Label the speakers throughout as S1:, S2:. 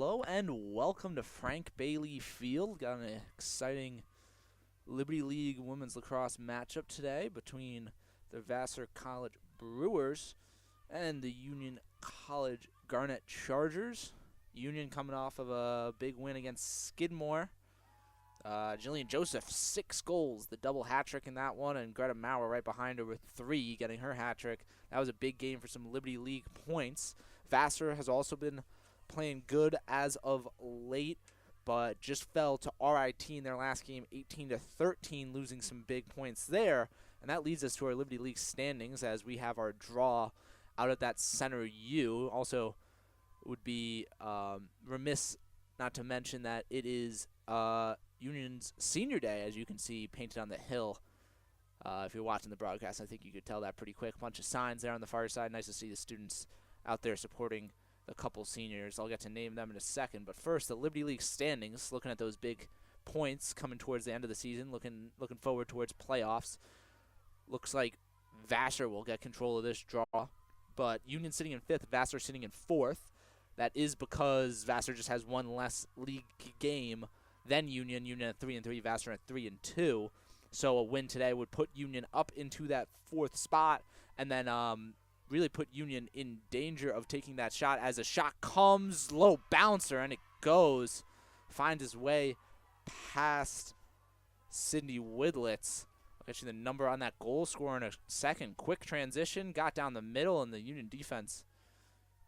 S1: Hello and welcome to Frank Bailey Field. Got an exciting Liberty League women's lacrosse matchup today between the Vassar College Brewers and the Union College Garnet Chargers. Union coming off of a big win against Skidmore. Jillian Joseph, 6 goals, the double hat trick in that one, and Greta Maurer right behind her with 3, getting her hat trick. That was a big game for some Liberty League points. Vassar has also been playing good as of late, but just fell to RIT in their last game, 18-13, losing some big points there. And that leads us to our Liberty League standings as we have our draw out at that center U. Also, would be remiss not to mention that it is Union's senior day, as you can see painted on the hill. If you're watching the broadcast, I think you could tell that pretty quick. Bunch of signs there on the far side. Nice to see the students out there supporting the couple seniors. I'll get to name them in a second. But first, the Liberty League standings, looking at those big points coming towards the end of the season, looking forward towards playoffs. Looks like Vassar will get control of this draw. But Union sitting in 5th, Vassar sitting in 4th. That is because Vassar just has one less league game than Union. Union at 3-3, Vassar at 3-2. So a win today would put Union up into that 4th spot, and then really put Union in danger of taking that shot as a shot comes, low bouncer, and it goes. Finds his way past Sydney Widlitz. I'll get you the number on that goal scorer in a second. Quick transition, got down the middle, and the Union defense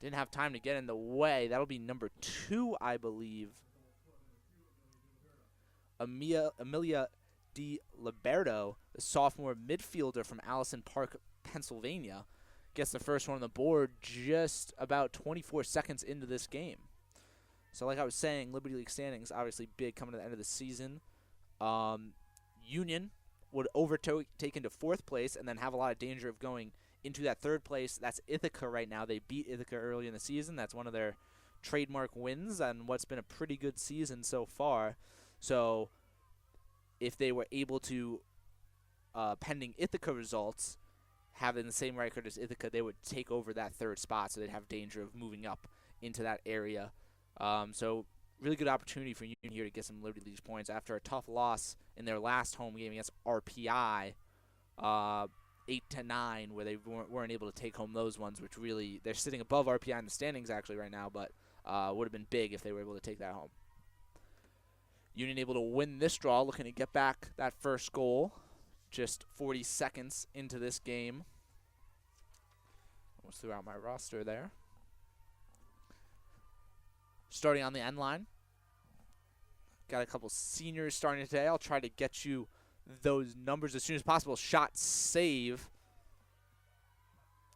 S1: didn't have time to get in the way. That'll be number 2, I believe. Amelia Di Liberto, the sophomore midfielder from Allison Park, Pennsylvania, gets the first one on the board just about 24 seconds into this game. So like I was saying, Liberty League standings obviously big coming to the end of the season. Union would overtake into 4th place and then have a lot of danger of going into that 3rd place. That's Ithaca right now. They beat Ithaca early in the season. That's one of their trademark wins and what's been a pretty good season so far. So if they were able to, pending Ithaca results, having the same record as Ithaca, they would take over that 3rd spot, so they'd have danger of moving up into that area. So really good opportunity for Union here to get some Liberty League points after a tough loss in their last home game against RPI, 8-9, where they weren't able to take home those ones, which really, they're sitting above RPI in the standings actually right now, but would have been big if they were able to take that home. Union able to win this draw, looking to get back that first goal just 40 seconds into this game. Almost threw out my roster there. Starting on the end line. Got a couple seniors starting today. I'll try to get you those numbers as soon as possible. Shot save.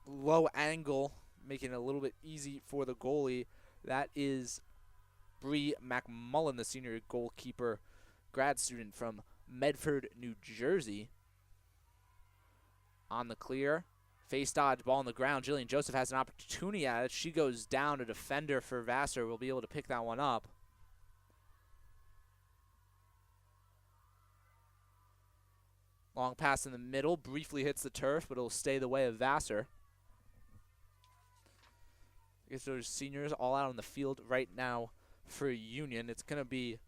S1: Low angle, making it a little bit easy for the goalie. That is Bree McMullen, the senior goalkeeper, grad student from Medford, New Jersey. On the clear, face dodge, ball on the ground. Jillian Joseph has an opportunity at it. She goes down. A defender for Vassar will be able to pick that one up. Long pass in the middle, briefly hits the turf, but it'll stay the way of Vassar. I guess those seniors all out on the field right now for Union. It's going to be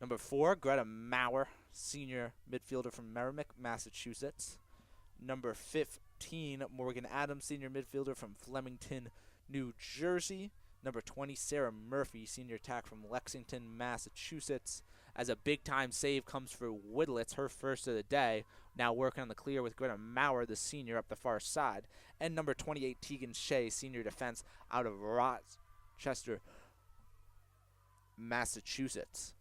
S1: number 4, Greta Maurer, senior midfielder from Merrimack, Massachusetts. Number 15, Morgan Adams, senior midfielder from Flemington, New Jersey. Number 20, Sarah Murphy, senior attack from Lexington, Massachusetts. As a big-time save comes for Widlitz, her first of the day. Now working on the clear with Greta Maurer, the senior, up the far side. And number 28, Tegan Shea, senior defense out of Rochester, Massachusetts.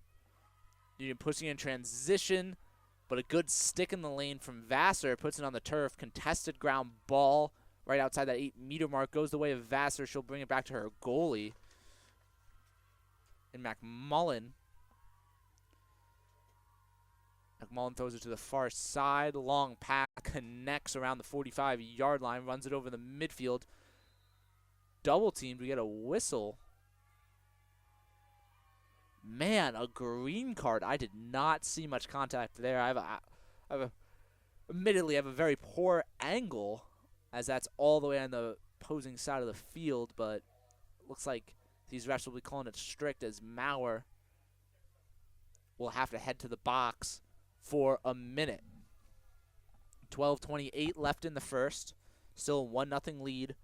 S1: Union pushing in transition, but a good stick in the lane from Vassar. Puts it on the turf. Contested ground ball right outside that 8-meter mark. Goes the way of Vassar. She'll bring it back to her goalie. And McMullen. McMullen throws it to the far side. Long pass connects around the 45-yard line. Runs it over the midfield. Double teamed. We get a whistle. Man, a green card. I did not see much contact there. Admittedly, I have a very poor angle, as that's all the way on the opposing side of the field, but looks like These refs will be calling it strict as Maurer will have to head to the box for a minute. 12:28 left in the first. Still a 1-0 lead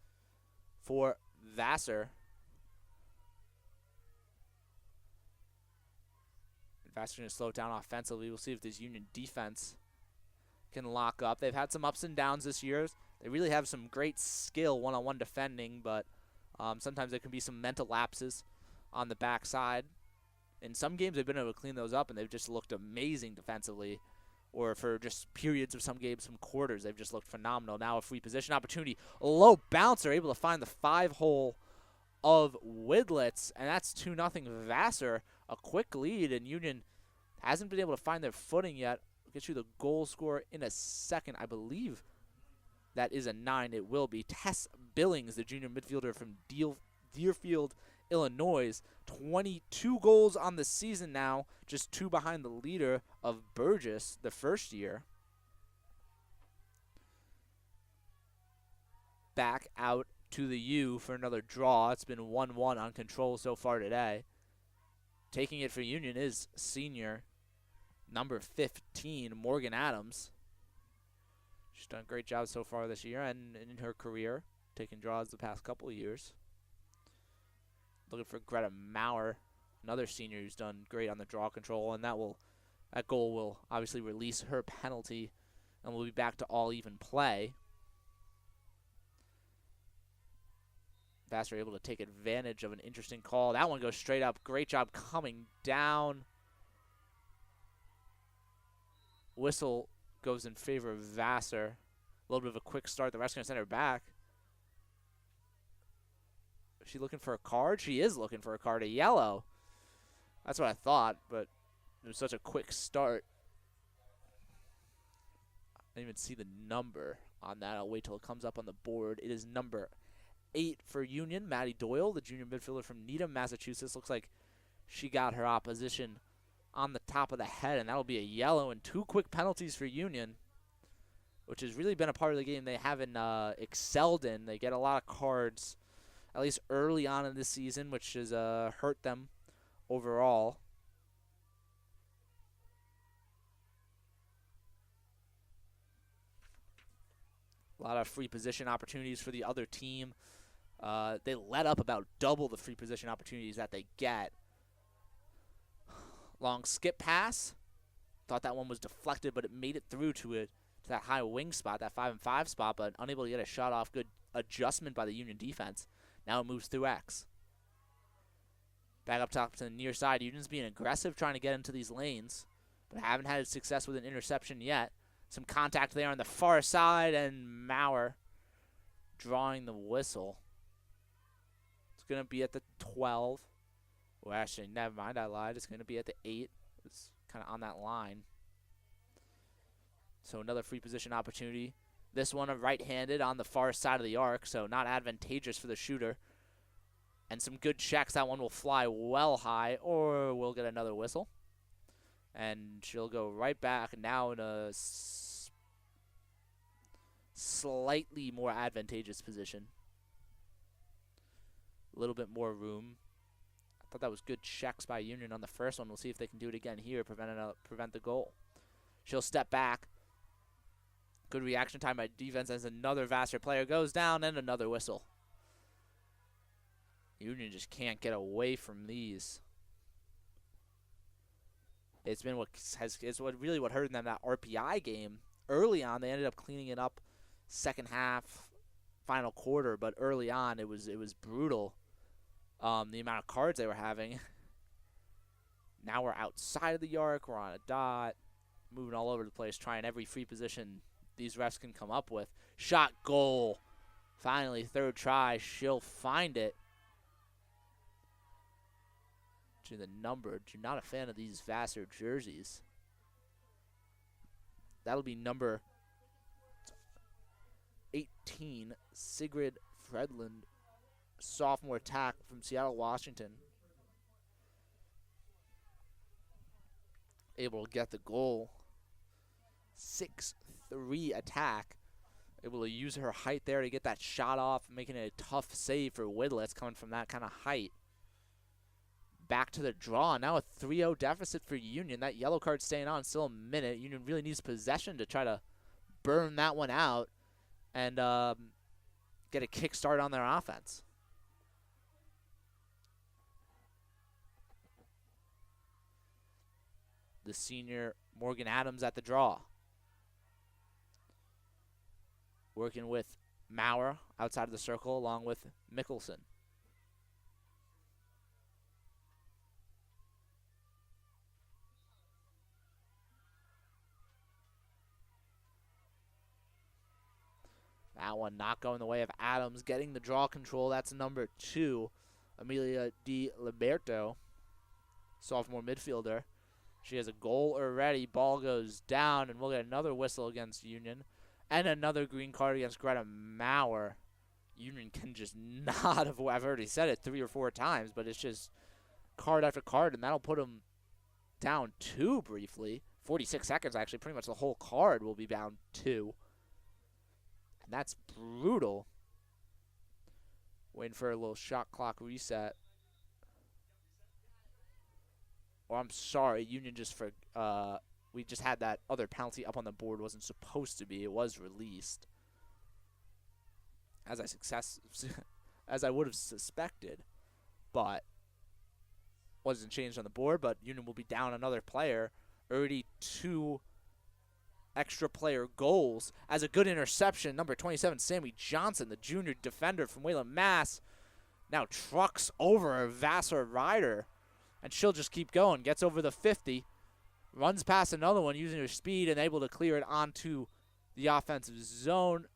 S1: for Vassar. Vassar's going to slow it down offensively. We'll see if this Union defense can lock up. They've had some ups and downs this year. They really have some great skill one-on-one defending, but sometimes there can be some mental lapses on the backside. In some games, they've been able to clean those up, and they've just looked amazing defensively. Or for just periods of some games, some quarters, they've just looked phenomenal. Now a free position opportunity. A low bounce. They're able to find the 5-hole of Widlitz, and that's 2-0 Vassar. A quick lead, and Union hasn't been able to find their footing yet. I'll get you the goal scorer in a second. I believe that is a 9. It will be. Tess Billings, the junior midfielder from Deerfield, Illinois. 22 goals on the season now, just 2 behind the leader of Burgess the first year. Back out to the U for another draw. It's been 1-1 on control so far today. Taking it for Union is senior number 15, Morgan Adams. She's done a great job so far this year and in her career, taking draws the past couple of years. Looking for Greta Maurer, another senior who's done great on the draw control, and that goal will obviously release her penalty, and we'll be back to all even play. Vassar able to take advantage of an interesting call. That one goes straight up. Great job coming down. Whistle goes in favor of Vassar. A little bit of a quick start. The ref's going to send her back. Is she looking for a card? She is looking for a card, a yellow. That's what I thought, but it was such a quick start. I didn't even see the number on that. I'll wait till it comes up on the board. It is number 8 for Union. Maddie Doyle, the junior midfielder from Needham, Massachusetts. Looks like she got her opposition on the top of the head, and that'll be a yellow and 2 quick penalties for Union, which has really been a part of the game they haven't excelled in. They get a lot of cards, at least early on in this season, which has hurt them overall. A lot of free position opportunities for the other team. They let up about double the free position opportunities that they get. Long skip pass. Thought that one was deflected, but it made it through to that high wing spot, that 5-and-5 spot, but unable to get a shot off. Good adjustment by the Union defense. Now it moves through X. Back up top to the near side. Union's being aggressive trying to get into these lanes, but haven't had success with an interception yet. Some contact there on the far side, and Maurer drawing the whistle. It's going to be at the 12. Well, actually, never mind, I lied. It's going to be at the 8. It's kind of on that line. So another free position opportunity. This one a right-handed on the far side of the arc, so not advantageous for the shooter. And some good checks. That one will fly well high, or we'll get another whistle. And she'll go right back now in a slightly more advantageous position. A little bit more room. I thought that was good checks by Union on the first one. We'll see if they can do it again here, prevent the goal. She'll step back. Good reaction time by defense as another Vassar player goes down, and another whistle. Union just can't get away from these. It's been what hurt them, that RPI game. Early on, they ended up cleaning it up second half, final quarter, but early on it was brutal. The amount of cards they were having. Now we're outside of the arc, we're on a dot, moving all over the place, trying every free position these refs can come up with. Shot, goal. Finally, third try, she'll find it. To the number. You're not a fan of these Vassar jerseys. That'll be number 18, Sigrid Fredlund, sophomore attack from Seattle, Washington. Able to get the goal. 6-3 attack. Able to use her height there to get that shot off, making it a tough save for Widlitz coming from that kind of height. back to the draw. Now a 3-0 deficit for Union. That yellow card staying on still a minute. Union really needs possession to try to burn that one out and get a kickstart on their offense. The senior Morgan Adams at the draw. Working with Maurer outside of the circle along with Mickelson. That one not going the way of Adams. Getting the draw control. That's number 2, Amelia Di Liberto, sophomore midfielder. She has a goal already. Ball goes down, and we'll get another whistle against Union. And another green card against Greta Maurer. Union can just not have, I've already said it 3 or 4 times, but it's just card after card, and that'll put them down 2 briefly. 46 seconds, actually. Pretty much the whole card will be down 2. And that's brutal. Waiting for a little shot clock reset. Or I'm sorry, Union just we just had that other penalty up on the board. Wasn't supposed to be. It was released. As I would have suspected, but wasn't changed on the board. But Union will be down another player. Already 2 extra player goals. As a good interception, number 27, Sammy Johnson, the junior defender from Wayland, Mass, now trucks over a Vassar rider. And she'll just keep going. Gets over the 50. Runs past another one using her speed and able to clear it onto the offensive zone.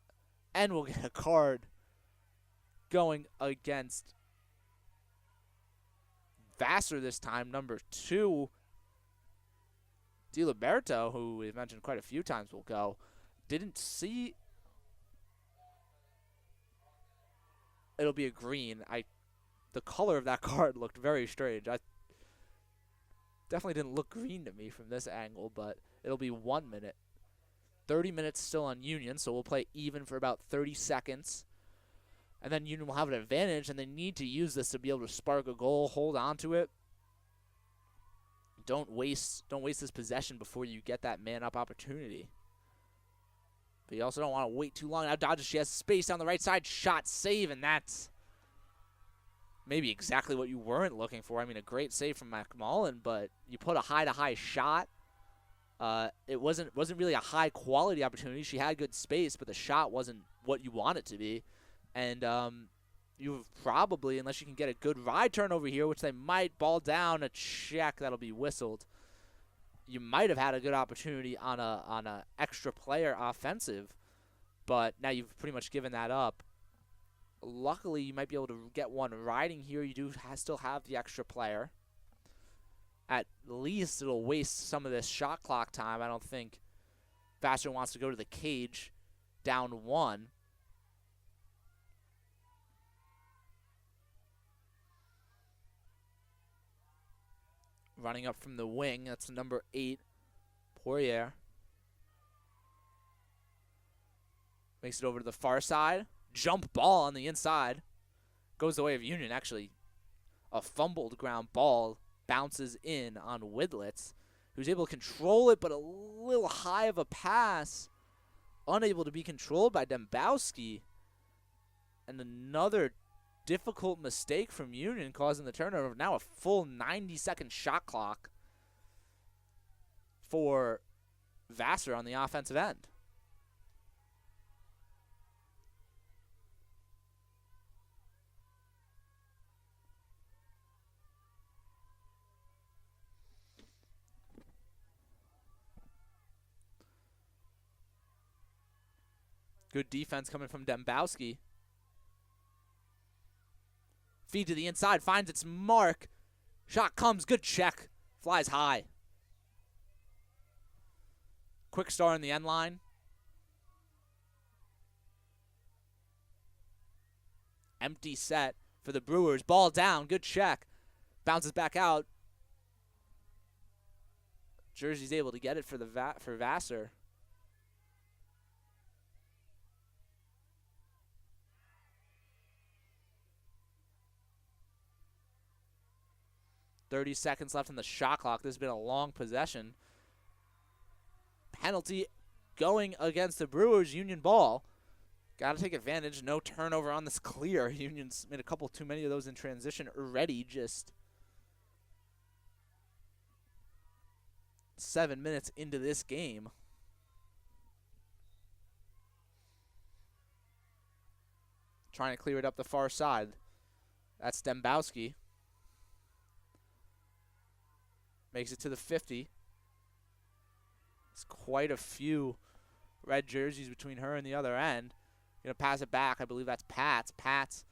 S1: And we'll get a card going against Vassar this time. Number 2, Di Liberto, who we've mentioned quite a few times will go. Didn't see. It'll be a green. The color of that card looked very strange. I definitely didn't look green to me from this angle, but it'll be 1 minute. 30 minutes still on Union, so we'll play even for about 30 seconds. And then Union will have an advantage, and they need to use this to be able to spark a goal, hold on to it. Don't waste this possession before you get that man-up opportunity. But you also don't want to wait too long. Now Dodges, she has space down the right side. Shot, save, and that's maybe exactly what you weren't looking for. I mean, a great save from McMullen, but you put a high-to-high shot. It wasn't really a high-quality opportunity. She had good space, but the shot wasn't what you want it to be. And you've probably, unless you can get a good ride turn over here, which they might, ball down, a check, that'll be whistled. You might have had a good opportunity on a extra player offensive, but now you've pretty much given that up. Luckily, you might be able to get one riding here. You do still have the extra player. At least it'll waste some of this shot clock time. I don't think Vassar wants to go to the cage down 1. Running up from the wing, that's number 8, Poirier. Makes it over to the far side. Jump ball on the inside. Goes the way of Union, actually. A fumbled ground ball bounces in on Widlitz, who's able to control it, but a little high of a pass. Unable to be controlled by Dembowski. And another difficult mistake from Union causing the turnover. Now a full 90-second shot clock for Vassar on the offensive end. Good defense coming from Dembowski. Feed to the inside, finds its mark. Shot comes, good check. Flies high. Quick star in the end line. Empty set for the Brewers. Ball down, good check. Bounces back out. Jersey's able to get it for Vassar. 30 seconds left in the shot clock. This has been a long possession. Penalty going against the Brewers. Union ball. Got to take advantage. No turnover on this clear. Union's made a couple too many of those in transition already. Just 7 minutes into this game. Trying to clear it up the far side. That's Dembowski. Makes it to the 50. It's quite a few red jerseys between her and the other end. Going to pass it back. I believe that's Pats. Pats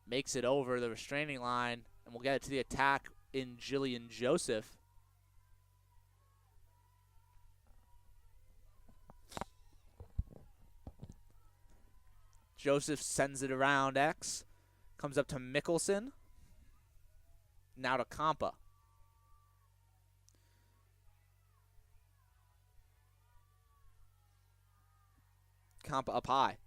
S1: makes it over the restraining line, and we'll get it to the attack in Jillian Joseph. Joseph sends it around X. Comes up to Mickelson. Now to Compa. Compa up high.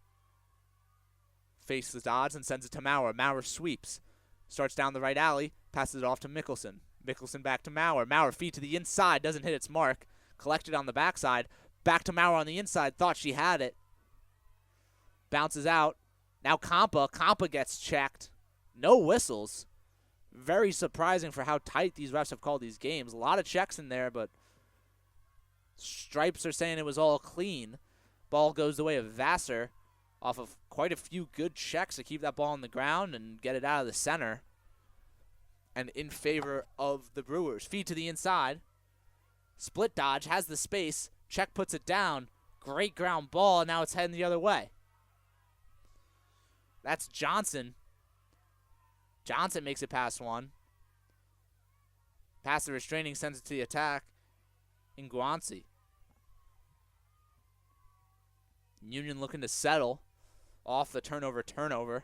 S1: Faces the dodge and sends it to Maurer. Maurer sweeps. Starts down the right alley. Passes it off to Mickelson. Mickelson back to Maurer. Maurer feed to the inside. Doesn't hit its mark. Collected on the backside. Back to Maurer on the inside. Thought she had it. Bounces out. Now Compa. Compa gets checked. No whistles. Very surprising for how tight these refs have called these games. A lot of checks in there, but Stripes are saying it was all clean. Ball goes the way of Vassar off of quite a few good checks to keep that ball on the ground and get it out of the center. And in favor of the Brewers. Feed to the inside. Split dodge, has the space. Check puts it down. Great ground ball, and now it's heading the other way. That's Johnson. Johnson makes it past one. Past the restraining, sends it to the attack in Guanci. Union looking to settle off the turnover.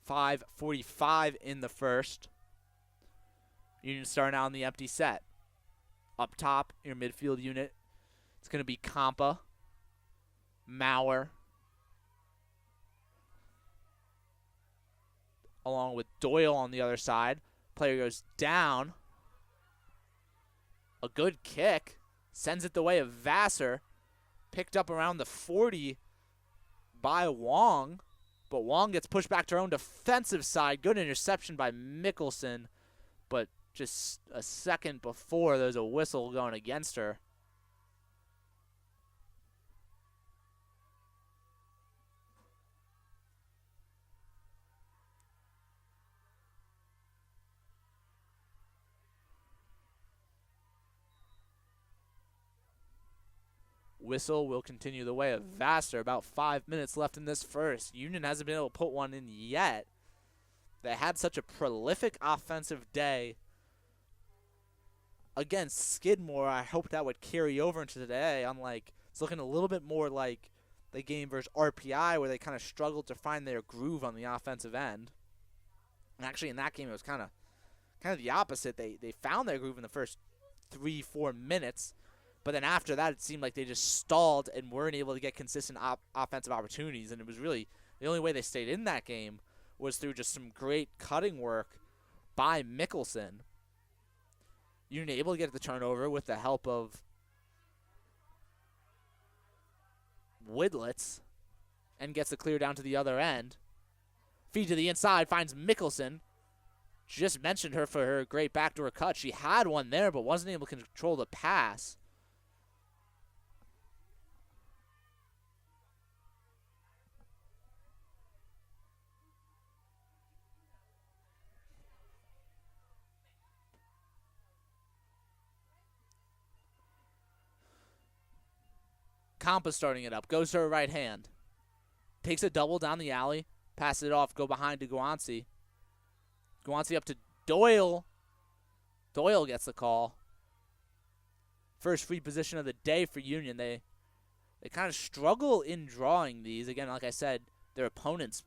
S1: 5:45 in the first. Union starting out on the empty set. Up top, your midfield unit. It's going to be Compa, Maurer, along with Doyle on the other side. Player goes down. A good kick. Sends it the way of Vassar. Picked up around the 40 by Wong. But Wong gets pushed back to her own defensive side. Good interception by Mickelson. But just a second before, there's a whistle going against her. Whistle will continue the way of Vassar. About 5 minutes left in this first. Union hasn't been able to put one in yet. They had such a prolific offensive day against Skidmore. I hope that would carry over into today. Unlike, it's looking a little bit more like the game versus RPI, where they kind of struggled to find their groove on the offensive end. And actually, in that game, it was kind of the opposite. They found their groove in the first 3-4 minutes. But then after that, it seemed like they just stalled and weren't able to get consistent offensive opportunities. And it was really the only way they stayed in that game was through just some great cutting work by Mickelson. Union able to get the turnover with the help of Widlitz and gets the clear down to the other end. Feed to the inside, finds Mickelson. Just mentioned her for her great backdoor cut. She had one there, but wasn't able to control the pass. Compa starting it up. Goes to her right hand. Takes a double down the alley. Passes it off. Go behind to Guanci. Guanci up to Doyle. Doyle gets the call. First free position of the day for Union. They kind of struggle in drawing these. Again, like I said, their opponents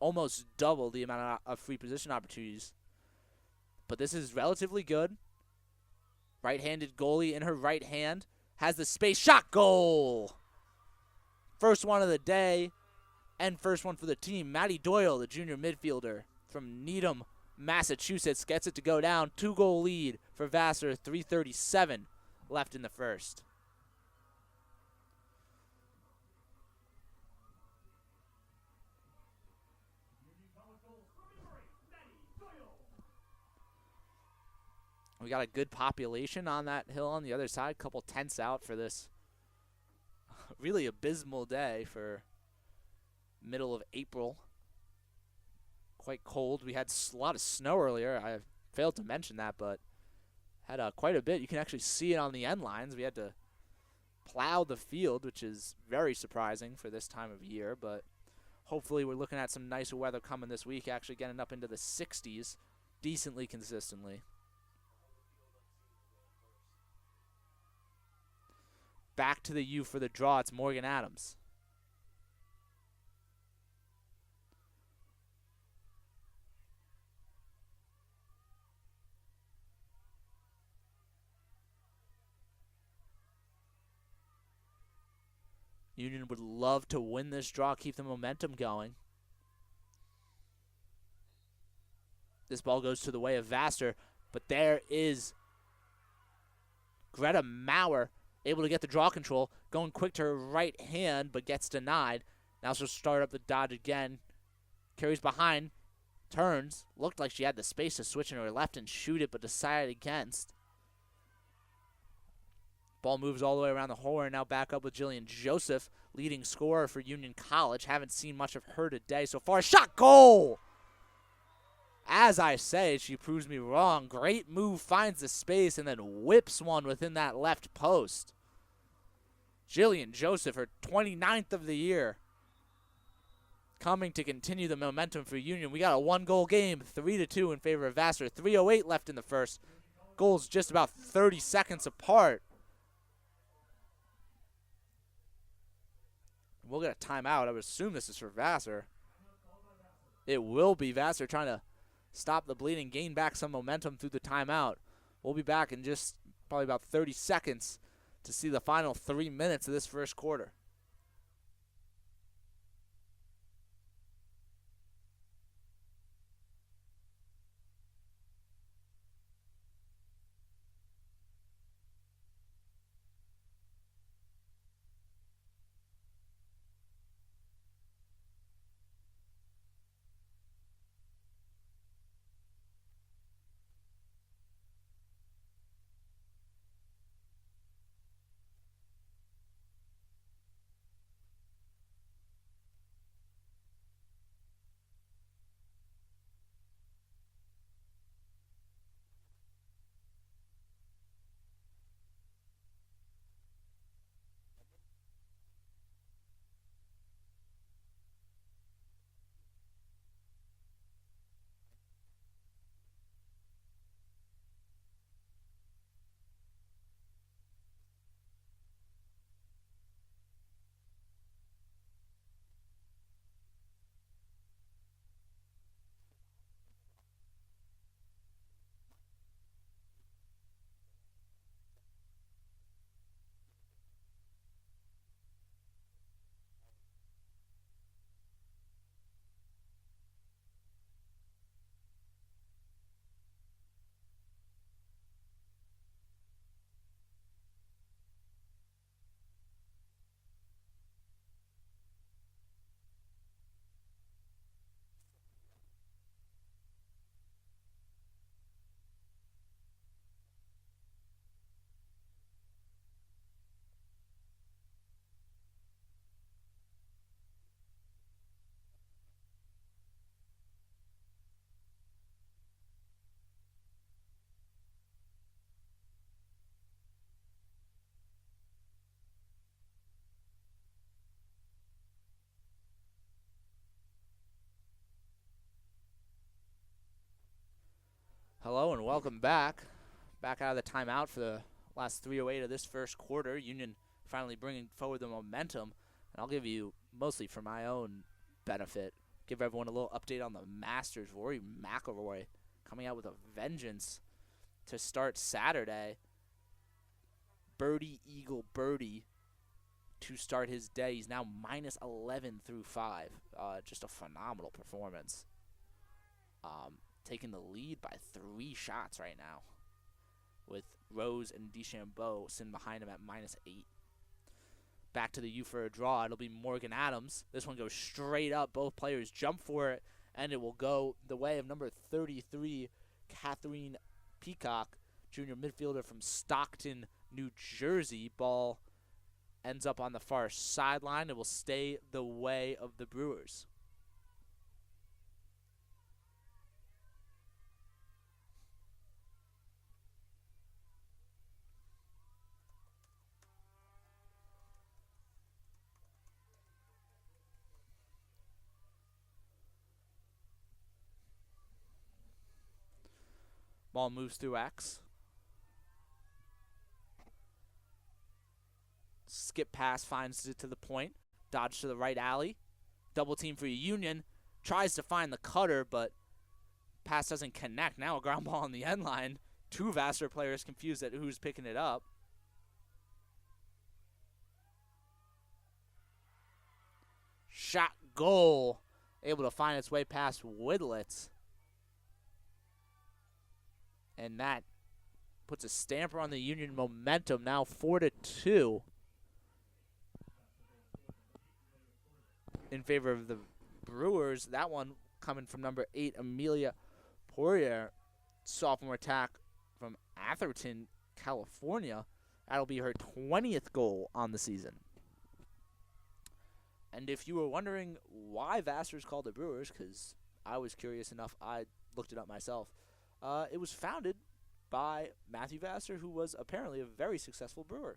S1: almost double the amount of free position opportunities. But this is relatively good. Right-handed goalie in her right hand. Has the space. Shot. Goal. First one of the day and first one for the team. Maddie Doyle, the junior midfielder. from Needham, Massachusetts, gets it to go down. 2-goal lead for Vassar, 3:37 left in the first. We got a good population on that hill on the other side. Couple tents out for this really abysmal day for middle of April. Quite cold. We had a lot of snow earlier. I failed to mention that, but had quite a bit. You can actually see it on the end lines. We had to plow the field, which is very surprising for this time of year, but hopefully we're looking at some nicer weather coming this week, actually getting up into the 60s decently consistently. Back to the U for the draw. It's Morgan Adams. Union would love to win this draw, keep the momentum going. This ball goes to the way of Vassar, but there is Greta Maurer able to get the draw control, going quick to her right hand, but gets denied. Now she'll start up the dodge again. Carries behind, turns. Looked like she had the space to switch into her left and shoot it, but decided against. Ball moves all the way around the horn. Now back up with Jillian Joseph, leading scorer for Union College. Haven't seen much of her today so far. Shot, goal! As I say, she proves me wrong. Great move, finds the space, and then whips one within that left post. Jillian Joseph, her 29th of the year, coming to continue the momentum for Union. We got a 1-goal game, 3-2 in favor of Vassar. 3:08 left in the first. Goals just about 30 seconds apart. We'll get a timeout. I would assume this is for Vassar. It will be Vassar trying to stop the bleeding, gain back some momentum through the timeout. We'll be back in just probably about 30 seconds to see the final 3 minutes of this first quarter. Hello and welcome back. Back out of the timeout for the last 3:08 of this first quarter. Union finally bringing forward the momentum. And I'll give you, mostly for my own benefit, give everyone a little update on the Masters. Rory McIlroy coming out with a vengeance to start Saturday. Birdie, eagle, birdie to start his day. He's now -11 through 5. Just a phenomenal performance. taking the lead by 3 shots right now, with Rose and DeChambeau sitting behind him at -8. Back to the U for a draw. It'll be Morgan Adams. This one goes straight up. Both players jump for it, and it will go the way of number 33, Catherine Peacock, junior midfielder from Stockton, New Jersey. Ball ends up on the far sideline. It will stay the way of the Brewers. Ball moves through X. Skip pass finds it to the point. Dodge to the right alley. Double team for Union. Tries to find the cutter, but pass doesn't connect. Now a ground ball on the end line. 2 Vassar players confused at who's picking it up. Shot goal. Able to find its way past Widlitz. And that puts a stamper on the Union momentum. Now 4-2 in favor of the Brewers. That one coming from number 8, Amelia Poirier, sophomore attack from Atherton, California. That'll be her 20th goal on the season. And if you were wondering why Vassar's called the Brewers, because I was curious enough, I looked it up myself. It was founded by Matthew Vassar, who was apparently a very successful brewer.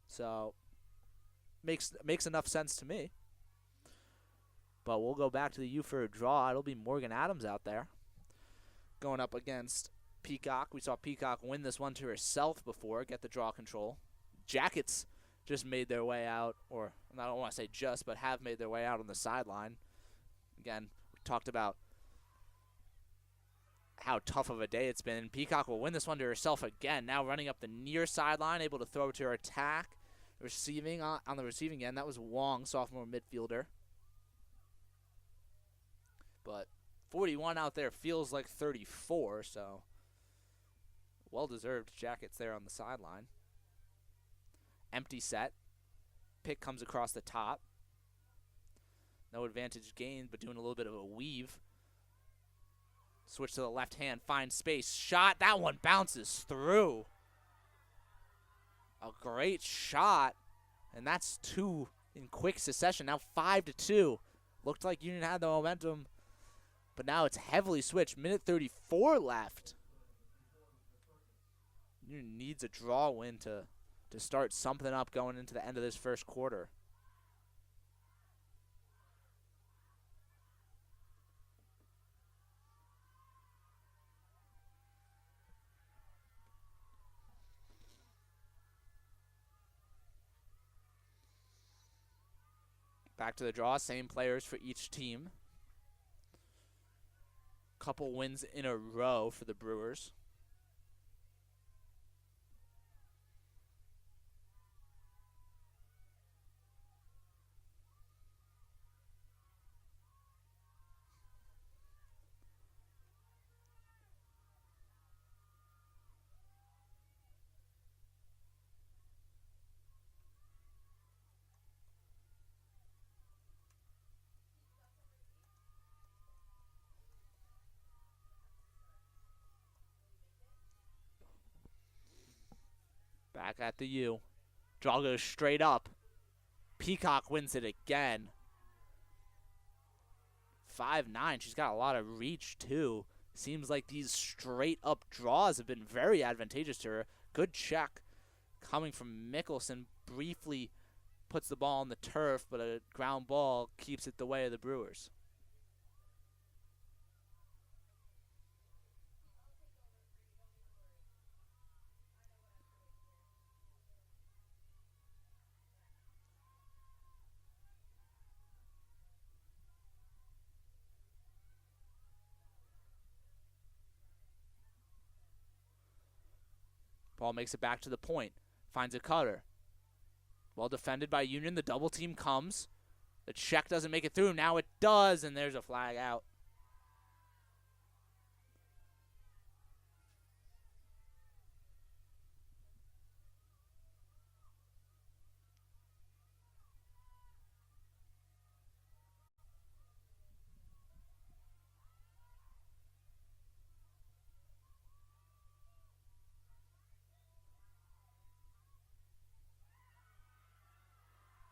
S1: So, makes enough sense to me. But we'll go back to the U for a draw. It'll be Morgan Adams out there going up against Peacock. We saw Peacock win this one to herself before, get the draw control. Jackets just made their way out, or I don't want to say just, but have made their way out on the sideline. Again, we talked about how tough of a day it's been. Peacock will win this one to herself again. Now running up the near sideline, able to throw to her attack. Receiving on the receiving end, that was Wong, sophomore midfielder. But 41 out there feels like 34, so well-deserved Jackets there on the sideline. Empty set. Pick comes across the top. No advantage gained, but doing a little bit of a weave. Switch to the left hand, find space, shot. That one bounces through. A great shot, and that's 2 in quick succession. Now 5-2. Looked like Union had the momentum, but now it's heavily switched. Minute 34 left. Union needs a draw win to start something up going into the end of this first quarter. Back to the draw, same players for each team. Couple wins in a row for the Brewers. Back at the U. Draw goes straight up. Peacock wins it again. 5'9". She's got a lot of reach, too. Seems like these straight-up draws have been very advantageous to her. Good check coming from Mickelson. Briefly puts the ball on the turf, but a ground ball keeps it the way of the Brewers. Ball makes it back to the point. Finds a cutter. Well defended by Union. The double team comes. The check doesn't make it through. Now it does, and there's a flag out.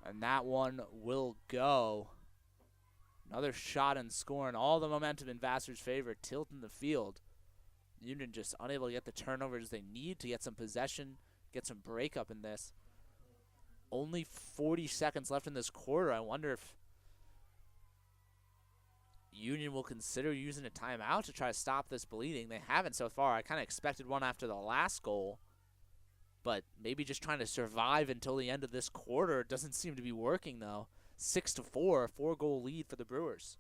S1: And that one will go. Another shot and score, and all the momentum in Vassar's favor, tilting the field. Union just unable to get the turnovers they need to get some possession, get some breakup in this. Only 40 seconds left in this quarter. I wonder if Union will consider using a timeout to try to stop this bleeding. They haven't so far. I kind of expected one after the last goal, but maybe just trying to survive until the end of this quarter. It doesn't seem to be working, though. 6-4, 4-goal lead for the Brewers.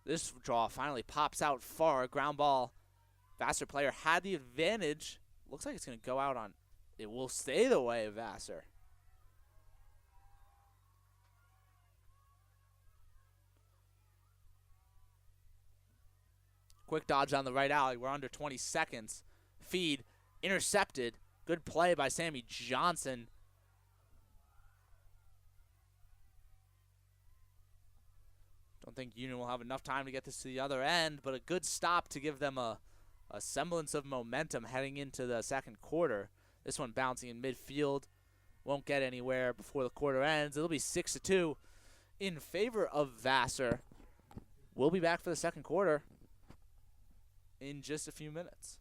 S1: This draw finally pops out far. Ground ball. Vassar player had the advantage. Looks like it's going to go out on. It will stay the way of Vassar. Quick dodge on the right alley. We're under 20 seconds. Feed. Intercepted. Good play by Sammy Johnson. Don't think Union will have enough time to get this to the other end, but a good stop to give them a semblance of momentum heading into the second quarter. This one bouncing in midfield. Won't get anywhere before the quarter ends. It'll be 6-2 in favor of Vassar. We'll be back for the second quarter in just a few minutes.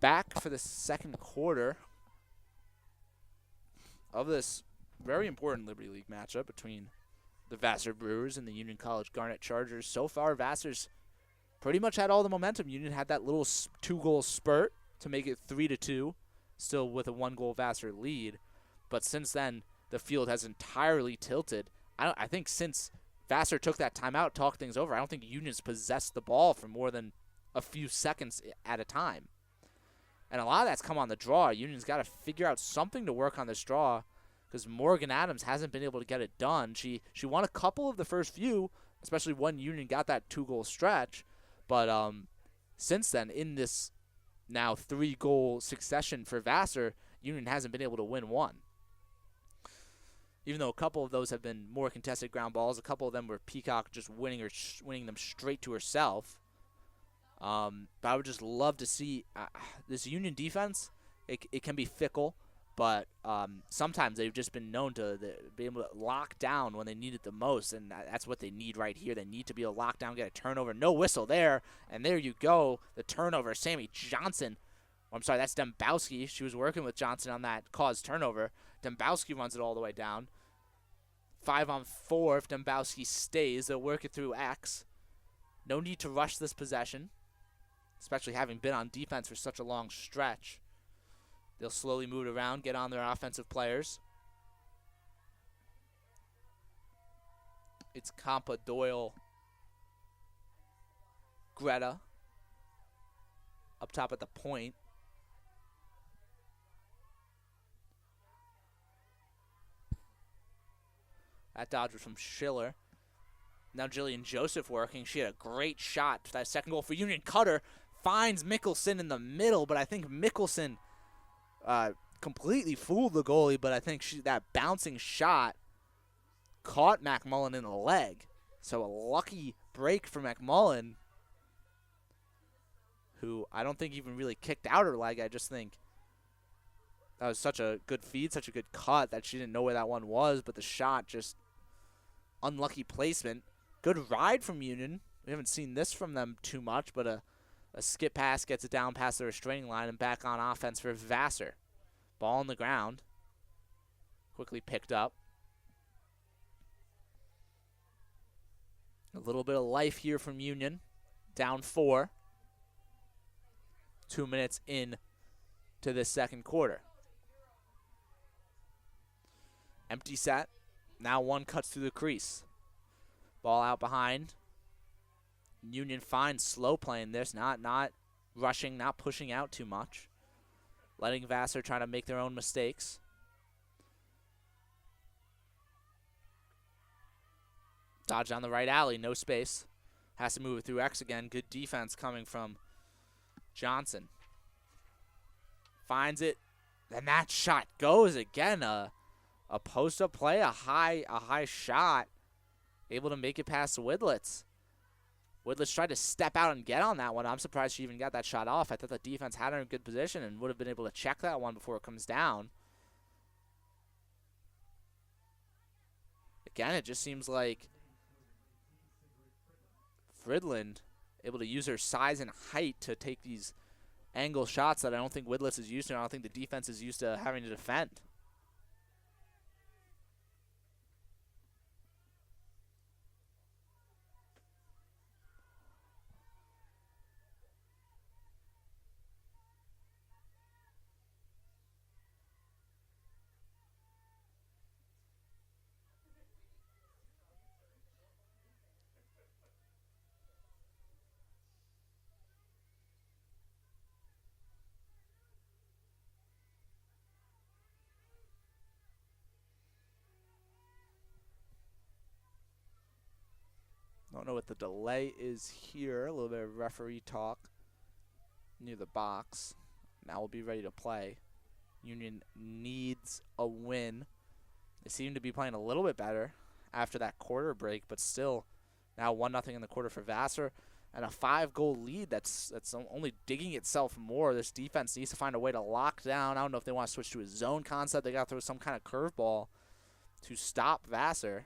S1: back for the second quarter of this very important Liberty League matchup between the Vassar Brewers and the Union College Garnet Chargers. So far, Vassar's pretty much had all the momentum. Union had that little 2-goal spurt to make it 3-2, still with a 1-goal Vassar lead. But since then, the field has entirely tilted. I think since Vassar took that timeout, talked things over, I don't think Union's possessed the ball for more than a few seconds at a time. And a lot of that's come on the draw. Union's got to figure out something to work on this draw because Morgan Adams hasn't been able to get it done. She won a couple of the first few, especially when Union got that 2-goal stretch. But since then, in this now 3-goal succession for Vassar, Union hasn't been able to win one. Even though a couple of those have been more contested ground balls, a couple of them were Peacock just winning them straight to herself. But I would just love to see this Union defense. It can be fickle, but sometimes they've just been known to be able to lock down when they need it the most, and that's what they need right here. They need to be able to lock down, get a turnover. No whistle there, and there you go. The turnover, Sammy Johnson. I'm sorry, that's Dembowski. She was working with Johnson on that caused turnover. Dembowski runs it all the way down. 5-on-4 if Dembowski stays. They'll work it through X. No need to rush this possession, especially having been on defense for such a long stretch. They'll slowly move it around, get on their offensive players. It's Compa, Doyle, Greta up top at the point. That dodge was from Schiller. Now Jillian Joseph working. She had a great shot for that second goal for Union. Cutter finds Mickelson in the middle, but I think Mickelson completely fooled the goalie, but I think that bouncing shot caught McMullen in the leg. So a lucky break for McMullen, who I don't think even really kicked out her leg. I just think that was such a good feed, such a good cut that she didn't know where that one was, but the shot just unlucky placement. Good ride from Union. We haven't seen this from them too much, but a skip pass gets it down past the restraining line and back on offense for Vassar. Ball on the ground. Quickly picked up. A little bit of life here from Union. Down 4. 2 minutes in to this second quarter. Empty set. Now one cuts through the crease. Ball out behind. Union fine, slow playing this, not rushing, not pushing out too much. Letting Vassar try to make their own mistakes. Dodge on the right alley, no space. Has to move it through X again. Good defense coming from Johnson. Finds it, and that shot goes again. A post-up play, a high shot. Able to make it past Widlitz. Widlitz tried to step out and get on that one. I'm surprised she even got that shot off. I thought the defense had her in good position and would have been able to check that one before it comes down. Again, it just seems like Fridland able to use her size and height to take these angle shots that I don't think Widlitz is used to. I don't think the defense is used to having to defend. Don't know what the delay is here. A little bit of referee talk near the box. Now we'll be ready to play. Union needs a win. They seem to be playing a little bit better after that quarter break, but still now 1-0 in the quarter for Vassar and a 5-goal lead that's only digging itself more. This defense needs to find a way to lock down. I don't know if they want to switch to a zone concept. They got to throw some kind of curveball to stop Vassar.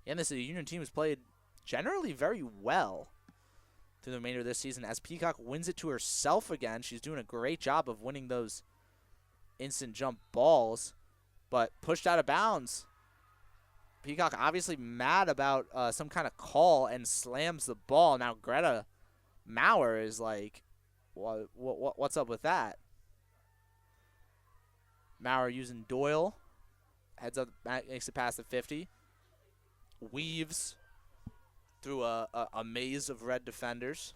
S1: And this Union team has played generally very well through the remainder of this season as Peacock wins it to herself again. She's doing a great job of winning those instant jump balls, but pushed out of bounds. Peacock obviously mad about some kind of call and slams the ball. Now Greta Maurer is like, what's up with that? Maurer using Doyle. Heads up, makes it past the 50. Weaves through a maze of red defenders.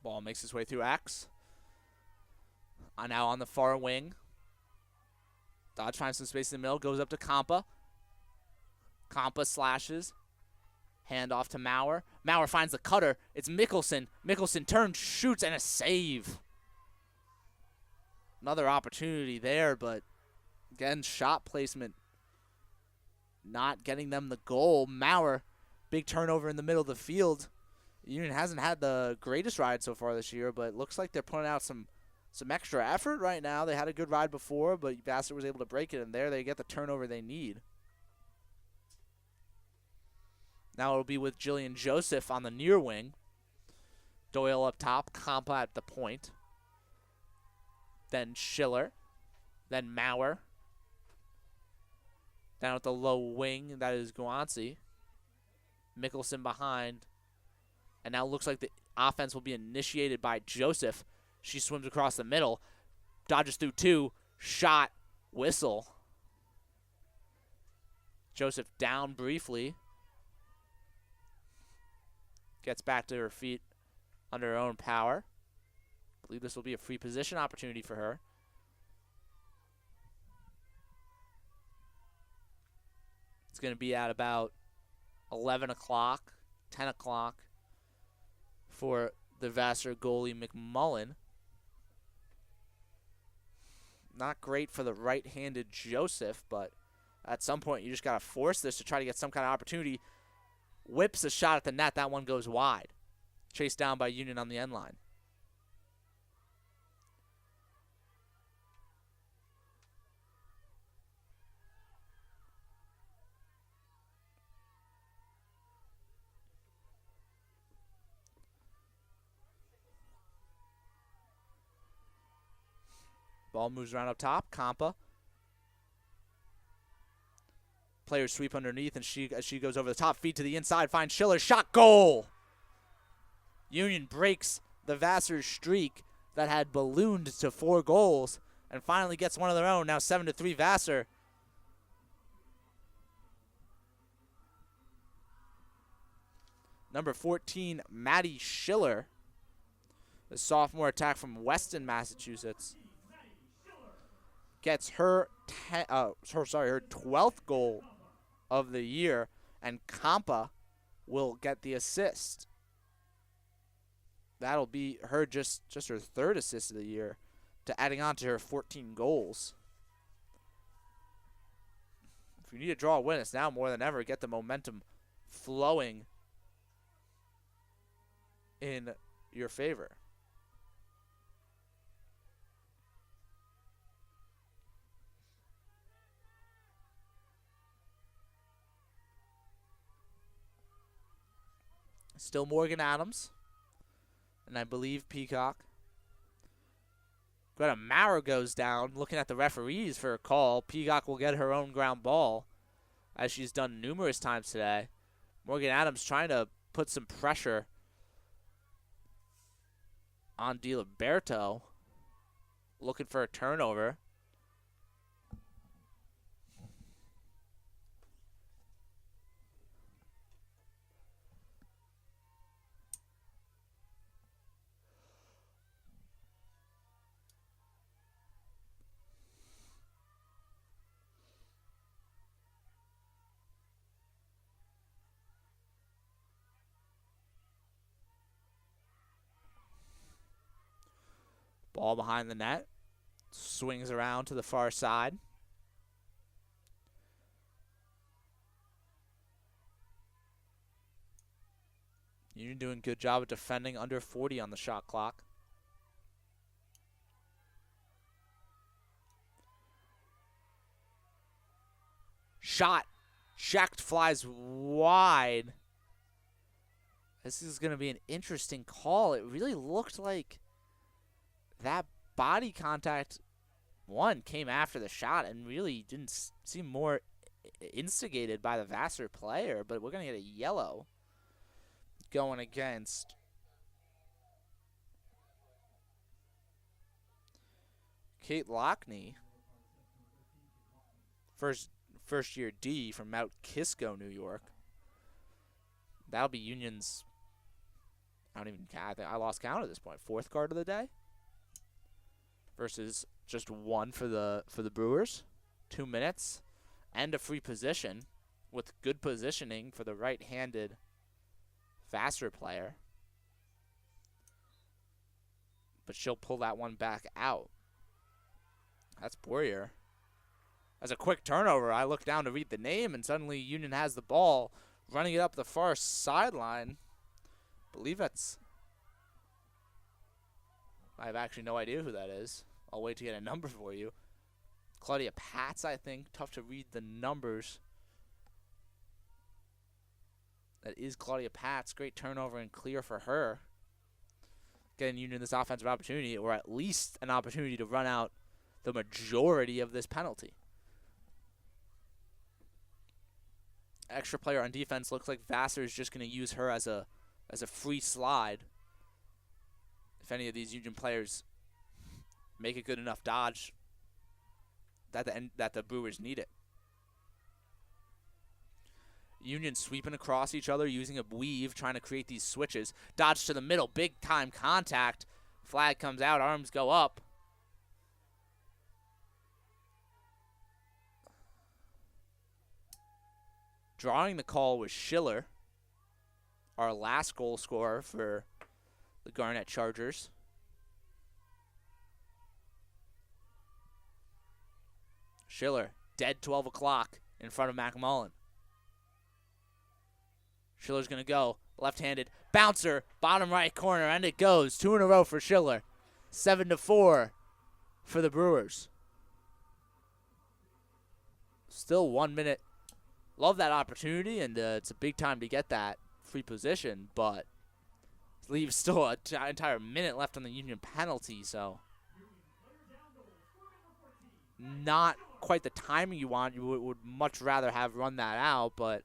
S1: Ball makes its way through X. Now on the far wing. Dodge finds some space in the middle. Goes up to Compa. Compa slashes. Hand off to Maurer. Maurer finds the cutter. It's Mickelson. Mickelson turns, shoots, and a save. Another opportunity there, but again, shot placement not getting them the goal. Maurer, big turnover in the middle of the field. Union hasn't had the greatest ride so far this year, but it looks like they're putting out some extra effort right now. They had a good ride before, but Vassar was able to break it, and there they get the turnover they need. Now it'll be with Jillian Joseph on the near wing. Doyle up top, Compa at the point. Then Schiller. Then Maurer. Down at the low wing, that is Guanci. Mickelson behind. And now it looks like the offense will be initiated by Joseph. She swims across the middle. Dodges through two. Shot. Whistle. Joseph down briefly. Gets back to her feet under her own power. I believe this will be a free position opportunity for her. It's going to be at about 11 o'clock, 10 o'clock for the Vassar goalie McMullen. Not great for the right-handed Joseph, but at some point you just got to force this to try to get some kind of opportunity. Whips a shot at the net. That one goes wide. Chased down by Union on the end line. Ball moves around up top. Compa. Players sweep underneath, and as she goes over the top, feed to the inside, finds Schiller. Shot, goal! Union breaks the Vassar streak that had ballooned to 4 goals and finally gets one of their own. Now 7-3 Vassar. Number 14, Maddie Schiller, the sophomore attack from Weston, Massachusetts, gets her 12th goal of the year, and Compa will get the assist. That'll be her just her 3rd assist of the year, to adding on to her 14 goals. If you need to draw a win, it's now more than ever. Get the momentum flowing in your favor. Still Morgan Adams. And I believe Peacock. Greta Maurer goes down, looking at the referees for a call. Peacock will get her own ground ball, as she's done numerous times today. Morgan Adams trying to put some pressure on DiLiberto, looking for a turnover. Ball behind the net. Swings around to the far side. Union doing a good job of defending under 40 on the shot clock. Shot. Checked, flies wide. This is going to be an interesting call. It really looked like that body contact, one, came after the shot and really didn't seem more instigated by the Vassar player, but we're going to get a yellow going against Kate Lockney. First year D from Mount Kisco, New York. That'll be Union's, I lost count at this point. Fourth card of the day versus just one for the Brewers. 2 minutes and a free position with good positioning for the right-handed Vassar player. But she'll pull that one back out. That's Boyer. As a quick turnover, I look down to read the name, and suddenly Union has the ball, running it up the far sideline. I believe that's... I have actually no idea who that is. I'll wait to get a number for you. Claudia Patz, I think. Tough to read the numbers. That is Claudia Patz. Great turnover and clear for her. Getting Union this offensive opportunity, or at least an opportunity to run out the majority of this penalty. Extra player on defense. Looks like Vassar is just going to use her as a free slide. If any of these Union players make a good enough dodge that the Brewers need it. Union sweeping across each other, using a weave, trying to create these switches. Dodge to the middle, big time contact. Flag comes out, arms go up. Drawing the call was Schiller, our last goal scorer for the Garnet Chargers. Schiller, dead 12 o'clock in front of McMullen. Schiller's going to go left-handed. Bouncer, bottom right corner, and it goes. 2 in a row for Schiller. 7-4 for the Brewers. Still 1 minute. Love that opportunity, and it's a big time to get that free position, but leaves still an entire minute left on the Union penalty, so not quite the timing you want. You would much rather have run that out, but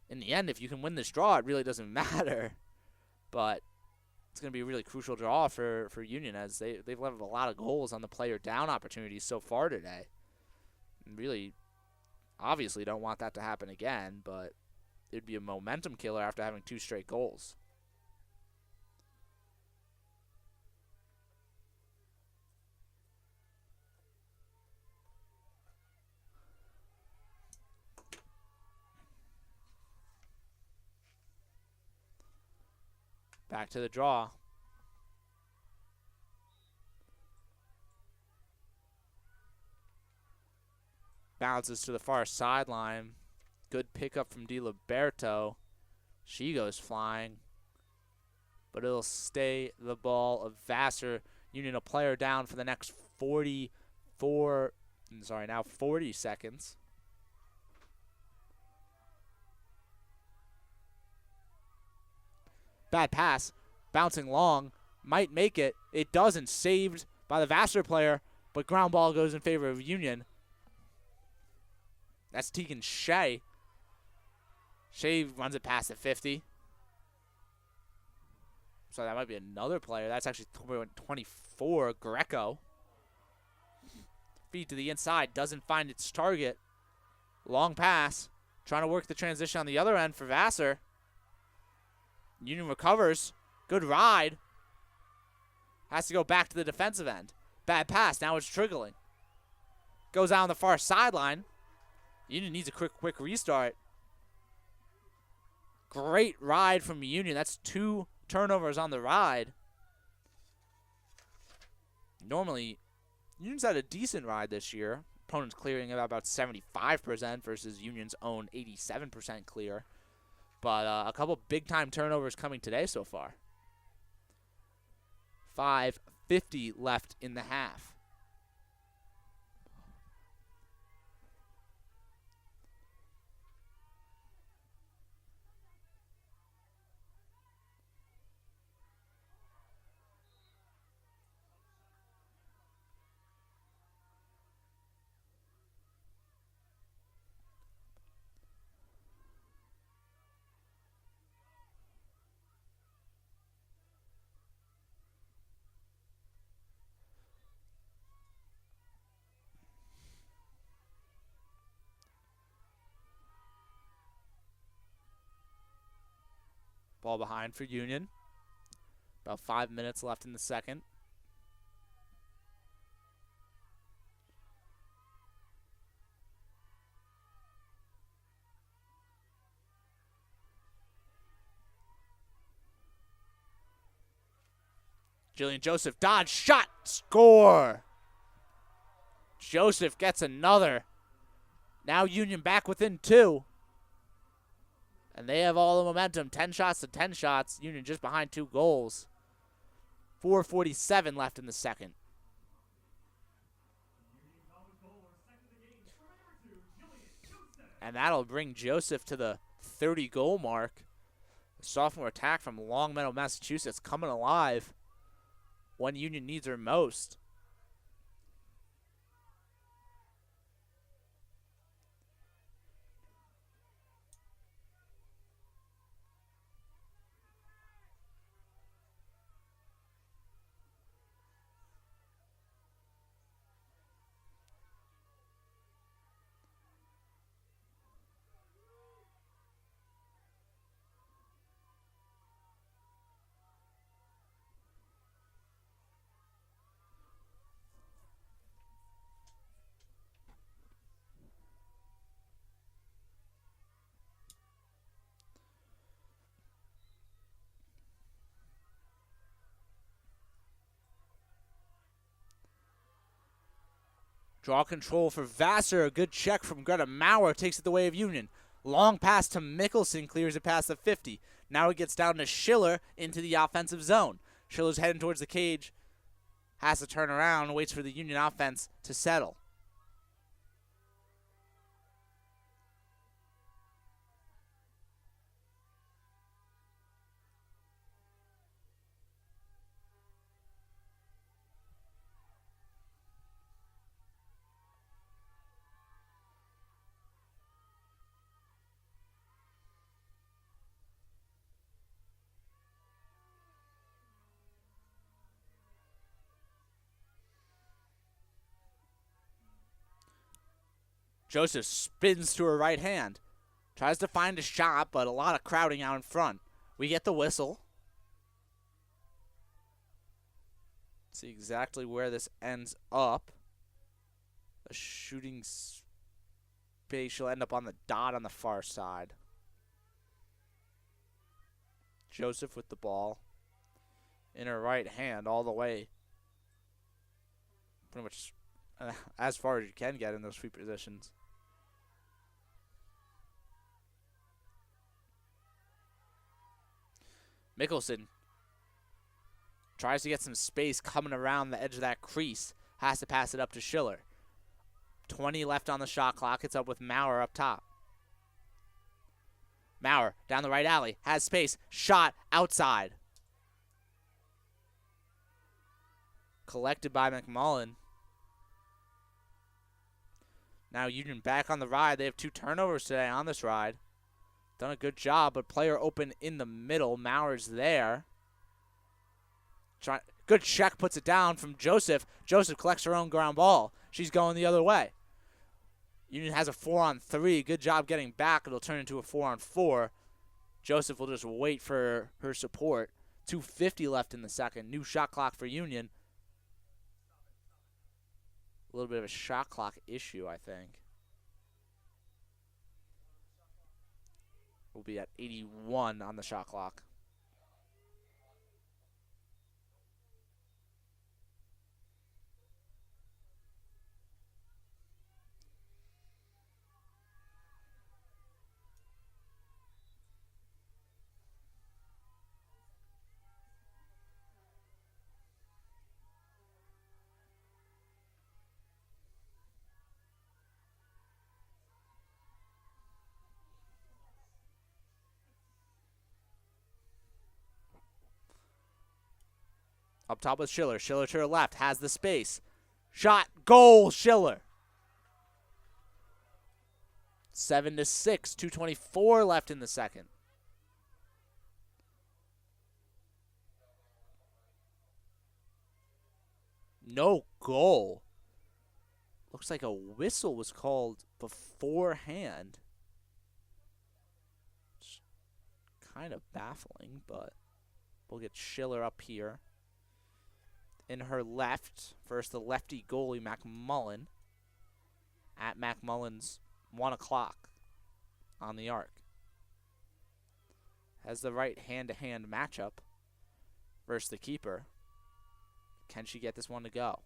S1: in the end, if you can win this draw, it really doesn't matter. But it's going to be a really crucial draw for Union, as they've left a lot of goals on the player down opportunities so far today. And really, obviously don't want that to happen again, but it'd be a momentum killer after having 2 straight goals. Back to the draw. Bounces to the far sideline. Good pickup from DiLiberto. She goes flying. But it'll stay the ball of Vassar. Union a player down for the next 40 seconds. Bad pass. Bouncing long. Might make it. It doesn't. Saved by the Vassar player. But ground ball goes in favor of Union. That's Tegan Shea. Shea runs it past the 50. So that might be another player. That's actually 24, Greco. Feed to the inside. Doesn't find its target. Long pass. Trying to work the transition on the other end for Vassar. Union recovers. Good ride. Has to go back to the defensive end. Bad pass. Now it's trickling. Goes out on the far sideline. Union needs a quick restart. Great ride from Union. That's 2 turnovers on the ride. Normally, Union's had a decent ride this year. Opponents clearing about 75% versus Union's own 87% clear. But a couple big-time turnovers coming today so far. 5:50 left in the half. Ball behind for Union. About 5 minutes left in the second. Jillian Joseph, dodge, shot, score! Joseph gets another. Now Union back within 2. And they have all the momentum. 10 shots to 10 shots. Union just behind 2 goals. 4:47 left in the second. And that'll bring Joseph to the 30-goal mark. The sophomore attack from Longmeadow, Massachusetts coming alive when Union needs her most. Draw control for Vassar. A good check from Greta Maurer takes it the way of Union. Long pass to Mickelson, clears it past the 50. Now it gets down to Schiller into the offensive zone. Schiller's heading towards the cage. Has to turn around, waits for the Union offense to settle. Joseph spins to her right hand. Tries to find a shot, but a lot of crowding out in front. We get the whistle. See exactly where this ends up. A shooting space. She'll end up on the dot on the far side. Joseph with the ball in her right hand all the way. Pretty much as far as you can get in those sweep positions. Mickelson tries to get some space coming around the edge of that crease. Has to pass it up to Schiller. 20 left on the shot clock. It's up with Maurer up top. Maurer down the right alley. Has space. Shot outside. Collected by McMullen. Now Union back on the ride. They have 2 turnovers today on this ride. Done a good job, but player open in the middle. Maurer's there. Good check, puts it down from Joseph. Joseph collects her own ground ball. She's going the other way. Union has a 4-on-3. Good job getting back. It'll turn into a 4-on-4. Joseph will just wait for her support. 2:50 left in the second. New shot clock for Union. A little bit of a shot clock issue, I think. We'll be at 81 on the shot clock. Up top with Schiller. Schiller to her left. Has the space. Shot. Goal, Schiller. 7-6. 2:24 left in the second. No goal. Looks like a whistle was called beforehand. It's kind of baffling, but we'll get Schiller up here. In her left, first the lefty goalie, McMullen. At McMullen's 1 o'clock on the arc. Has the right hand-to-hand matchup versus the keeper. Can she get this one to go?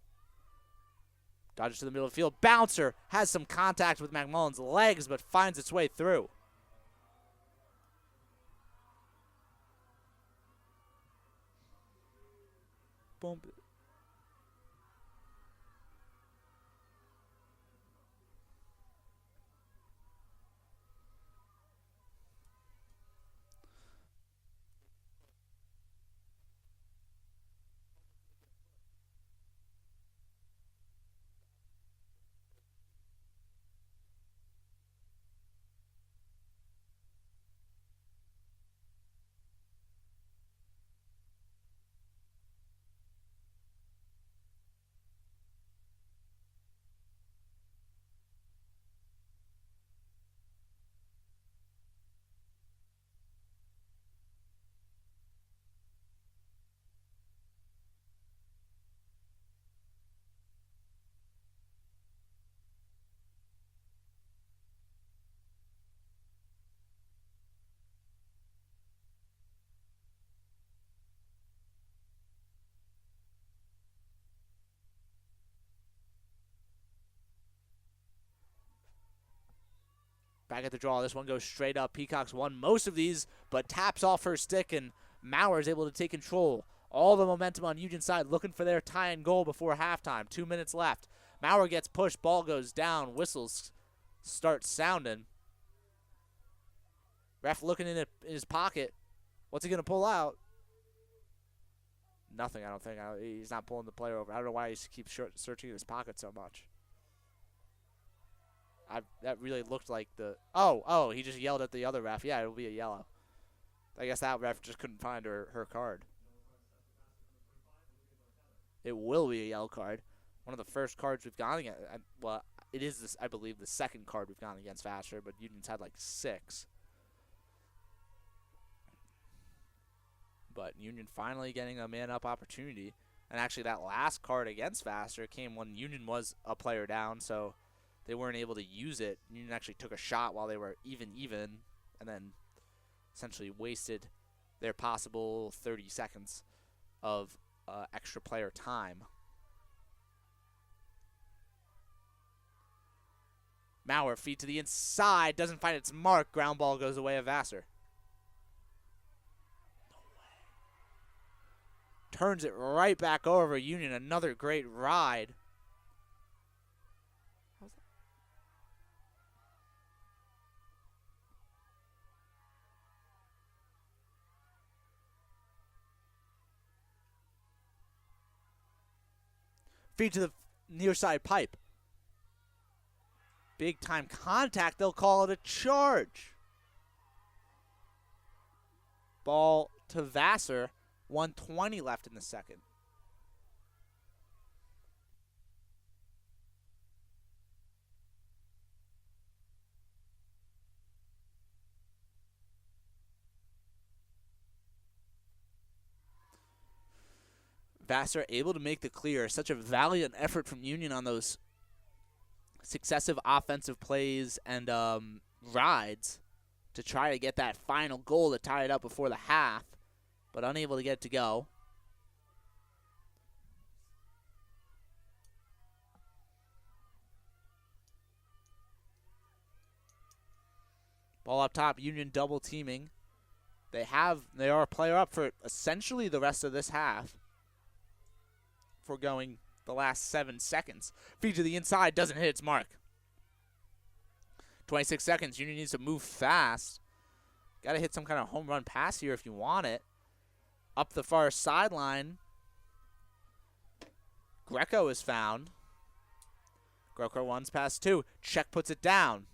S1: Dodges to the middle of the field. Bouncer has some contact with McMullen's legs, but finds its way through. Bump it. Back at the draw. This one goes straight up. Peacock's won most of these, but taps off her stick, and Maurer is able to take control. All the momentum on Union's side, looking for their tying goal before halftime. 2 minutes left. Maurer gets pushed. Ball goes down. Whistles start sounding. Ref looking in his pocket. What's he going to pull out? Nothing, I don't think. He's not pulling the player over. I don't know why he keeps searching in his pocket so much. That really looked like the... Oh, he just yelled at the other ref. Yeah, it'll be a yellow. I guess that ref just couldn't find her card. It will be a yellow card. One of the first cards we've gone against. Well, it is, this, I believe, the second card we've gone against Vassar, but Union's had like 6. But Union finally getting a man-up opportunity. And actually that last card against Vassar came when Union was a player down, so they weren't able to use it. Union actually took a shot while they were even, and then essentially wasted their possible 30 seconds of extra player time. Maurer, feed to the inside, doesn't find its mark. Ground ball goes away of Vassar. No way. Turns it right back over. Union, another great ride. Feed to the near side pipe. Big time contact. They'll call it a charge. Ball to Vassar. 1:20 left in the second. Vassar able to make the clear. Such a valiant effort from Union on those successive offensive plays and rides to try to get that final goal to tie it up before the half, but unable to get it to go. Ball up top, Union double teaming. They are a player up for essentially the rest of this half. Foregoing the last 7 seconds. Feed to the inside, doesn't hit its mark. 26 seconds, Union needs to move fast. Got to hit some kind of home run pass here if you want it. Up the far sideline. Greco is found. Greco runs past 2. Check puts it down.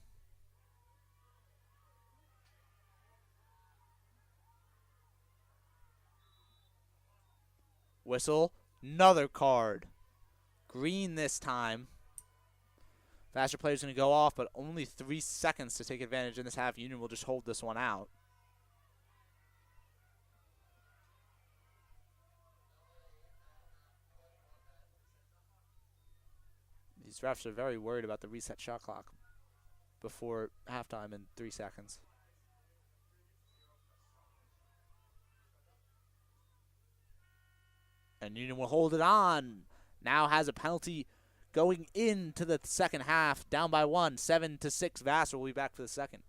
S1: Whistle. Another card. Green this time. Vassar player's going to go off, but only 3 seconds to take advantage in this half. Union will just hold this one out. These refs are very worried about the reset shot clock before halftime in 3 seconds. And Union will hold it on. Now has a penalty going into the second half. Down by 1, 7-6. Vassar will be back for the second.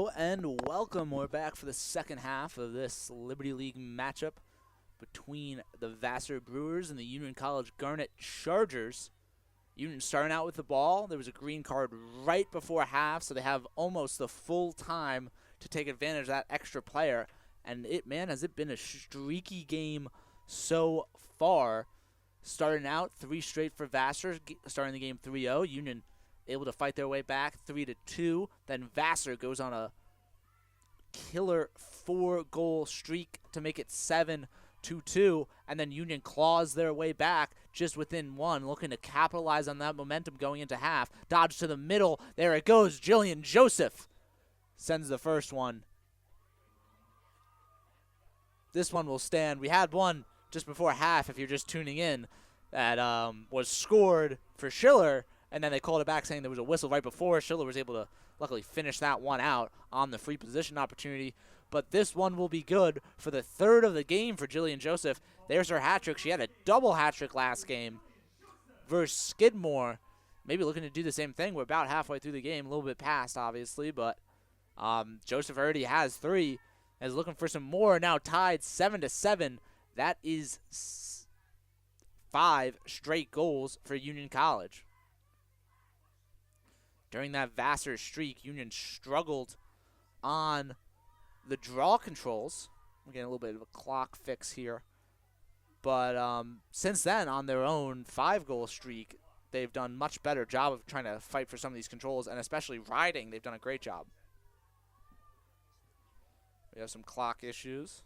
S1: Hello and welcome. We're back for the second half of this Liberty League matchup between the Vassar Brewers and the Union College Garnet Chargers. Union starting out with the ball. There was a green card right before half, so they have almost the full time to take advantage of that extra player. And has it been a streaky game so far. Starting out 3 straight for Vassar, starting the game 3-0. Union able to fight their way back 3-2. Then Vassar goes on a killer 4-goal streak to make it 7-2. And then Union claws their way back just within 1, looking to capitalize on that momentum going into half. Dodge to the middle. There it goes. Jillian Joseph sends the first one. This one will stand. We had one just before half, if you're just tuning in, that was scored for Schiller, and then they called it back saying there was a whistle right before. Schiller was able to luckily finish that one out on the free position opportunity. But this one will be good for the third of the game for Jillian Joseph. There's her hat trick. She had a double hat trick last game versus Skidmore. Maybe looking to do the same thing. We're about halfway through the game, a little bit past, obviously, but Joseph already has 3 and is looking for some more. Now tied 7-7. That is 5 straight goals for Union College. During that Vassar streak, Union struggled on the draw controls. We're getting a little bit of a clock fix here. But since then, on their own 5-goal streak, they've done a much better job of trying to fight for some of these controls, and especially riding, they've done a great job. We have some clock issues.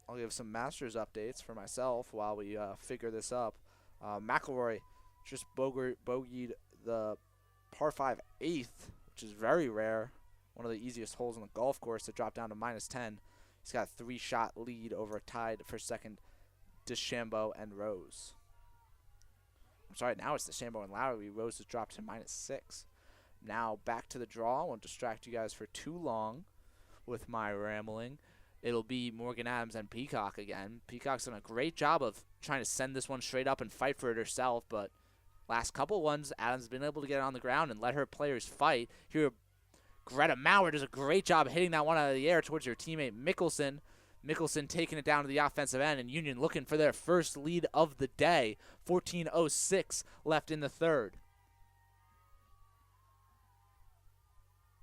S1: I'll give some Masters updates for myself while we figure this up. McElroy just bogeyed the par 5 8th, which is very rare. One of the easiest holes on the golf course to drop down to -10. He's got a 3-shot lead over tied for second DeChambeau and Rose. I'm sorry, now it's DeChambeau and Lowry. Rose has dropped to -6. Now back to the draw. I won't distract you guys for too long with my rambling. It'll be Morgan Adams and Peacock again. Peacock's done a great job of trying to send this one straight up and fight for it herself, but last couple ones, Adams has been able to get it on the ground and let her players fight. Here, Greta Maurer does a great job hitting that one out of the air towards her teammate Mickelson. Mickelson taking it down to the offensive end, and Union looking for their first lead of the day. 14:06 left in the third.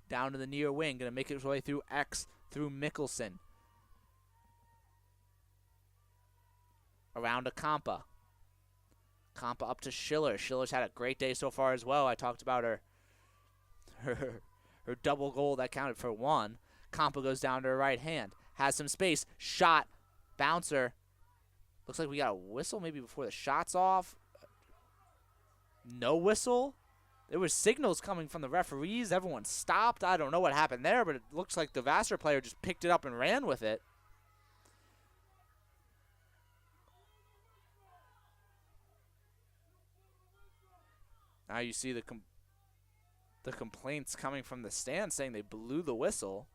S1: Down to the near wing, going to make its way through X, through Mickelson. Around to Kampa. Kampa up to Schiller. Schiller's had a great day so far as well. I talked about her double goal that counted for 1. Kampa goes down to her right hand. Has some space. Shot. Bouncer. Looks like we got a whistle maybe before the shot's off. No whistle. There were signals coming from the referees. Everyone stopped. I don't know what happened there, but it looks like the Vassar player just picked it up and ran with it. Now you see the complaints coming from the stand saying they blew the whistle.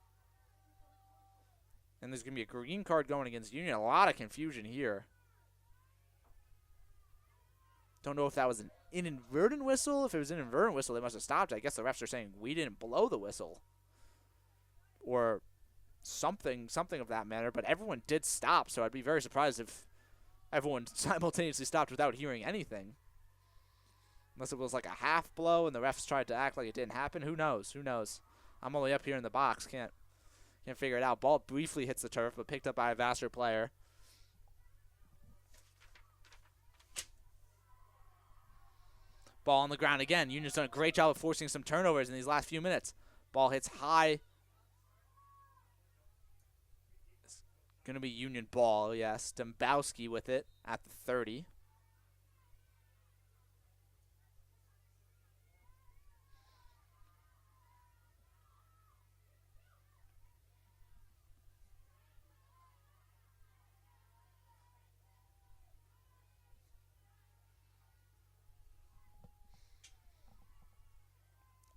S1: And there's going to be a green card going against Union. A lot of confusion here. Don't know if that was an inadvertent whistle. If it was an inadvertent whistle, they must have stopped it. I guess the refs are saying we didn't blow the whistle. Or something of that matter. But everyone did stop, so I'd be very surprised if everyone simultaneously stopped without hearing anything. Unless it was like a half blow and the refs tried to act like it didn't happen. Who knows? Who knows? I'm only up here in the box. Can't figure it out. Ball briefly hits the turf, but picked up by a Vassar player. Ball on the ground again. Union's done a great job of forcing some turnovers in these last few minutes. Ball hits high. It's going to be Union ball, yes. Dombowski with it at the 30.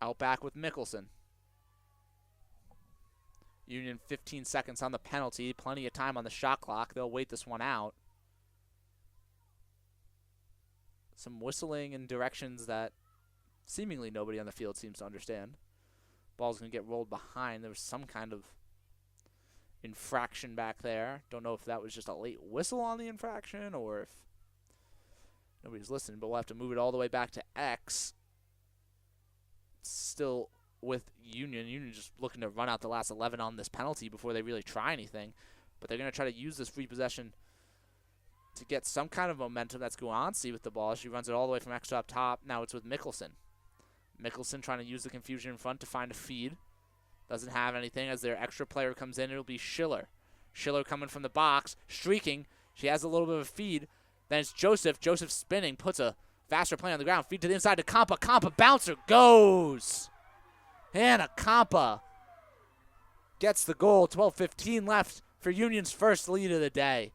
S1: Out back with Mickelson. Union 15 seconds on the penalty. Plenty of time on the shot clock. They'll wait this one out. Some whistling in directions that seemingly nobody on the field seems to understand. Ball's going to get rolled behind. There was some kind of infraction back there. Don't know if that was just a late whistle on the infraction or if nobody's listening, but we'll have to move it all the way back to X. Still with Union. Union just looking to run out the last 11 on this penalty before they really try anything. But they're going to try to use this free possession to get some kind of momentum. That's Guanci with the ball. She runs it all the way from X to up top. Now it's with Mickelson. Mickelson trying to use the confusion in front to find a feed. Doesn't have anything. As their extra player comes in, it'll be Schiller. Schiller coming from the box, streaking. She has a little bit of a feed. Then it's Joseph. Joseph spinning, puts a faster play on the ground. Feed to the inside to Compa. Compa bouncer goes. Hannah Compa gets the goal. 12:15 left for Union's first lead of the day.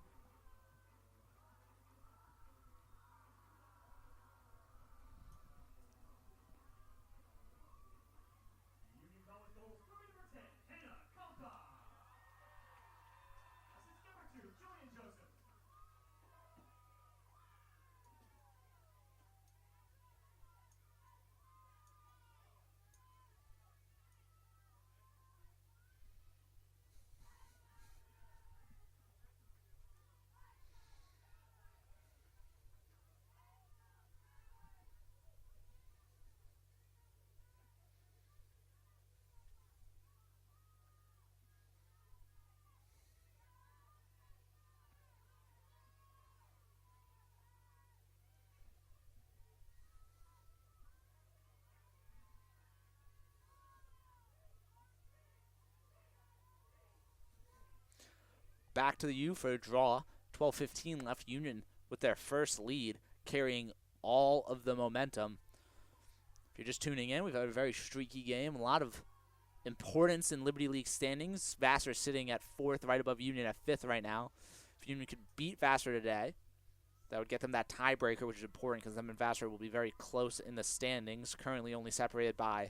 S1: Back to the U for a draw. 12:15 left. Union with their first lead, carrying all of the momentum. If you're just tuning in, we've had a very streaky game. A lot of importance in Liberty League standings. Vassar sitting at 4th, right above Union at 5th right now. If Union could beat Vassar today, that would get them that tiebreaker, which is important because them and Vassar will be very close in the standings, currently only separated by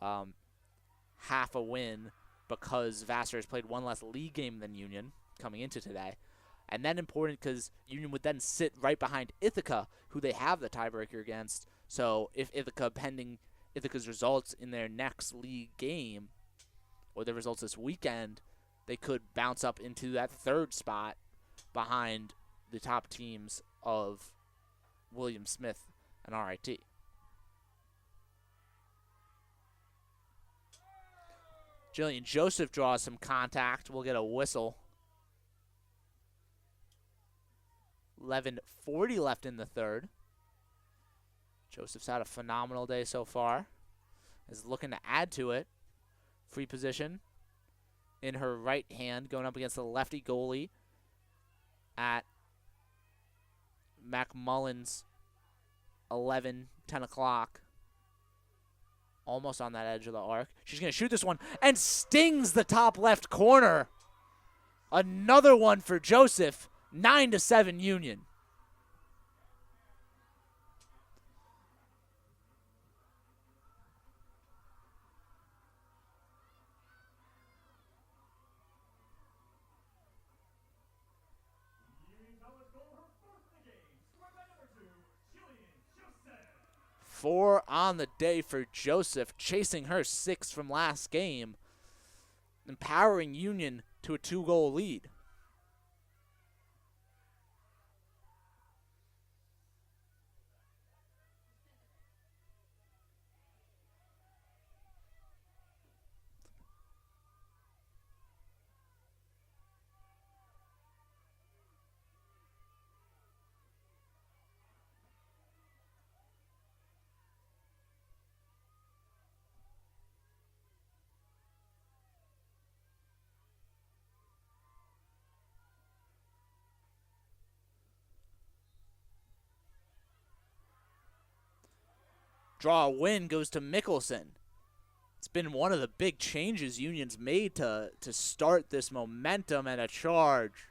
S1: half a win because Vassar has played one less league game than Union coming into today. And then important because Union would then sit right behind Ithaca, who they have the tiebreaker against. So if Ithaca, pending Ithaca's results in their next league game, or their results this weekend, they could bounce up into that 3rd spot behind the top teams of William Smith and RIT. Jillian Joseph draws some contact. We'll get a whistle. 11:40 left in the 3rd. Joseph's had a phenomenal day so far. Is looking to add to it. Free position in her right hand, going up against the lefty goalie at McMullen's 10 o'clock. Almost on that edge of the arc. She's going to shoot this one and stings the top left corner. Another one for Joseph. 9-7 Union. Four on the day for Joseph, chasing her 6 from last game, empowering Union to a 2-goal lead. Draw a win goes to Mickelson. It's been one of the big changes Union's made to start this momentum and a charge.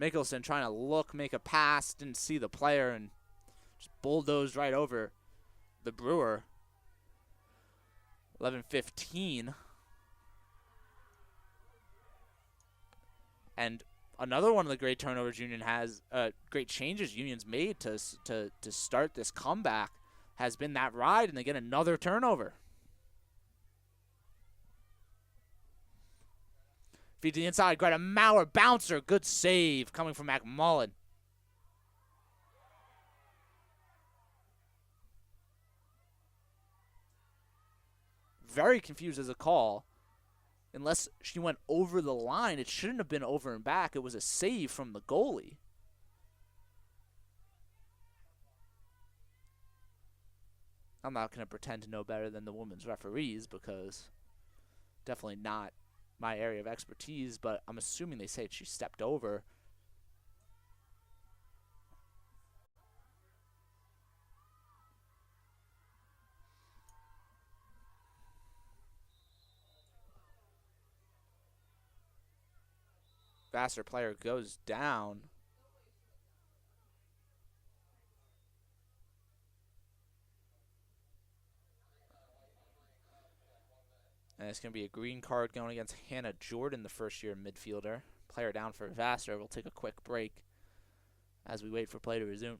S1: Mickelson trying to look, make a pass, didn't see the player, and just bulldozed right over the Brewer. 11:15. And another one of the great turnovers Union has, great changes Union's made to start this comeback has been that ride, and they get another turnover. Feed to the inside. Greta Maurer, bouncer. Good save coming from McMullen. Very confused as a call. Unless she went over the line, it shouldn't have been over and back. It was a save from the goalie. I'm not going to pretend to know better than the women's referees because definitely not my area of expertise, but I'm assuming they say she stepped over. Vassar player goes down. And it's going to be a green card going against Hannah Jordan, the first-year midfielder. Player down for Vassar. We'll take a quick break as we wait for play to resume.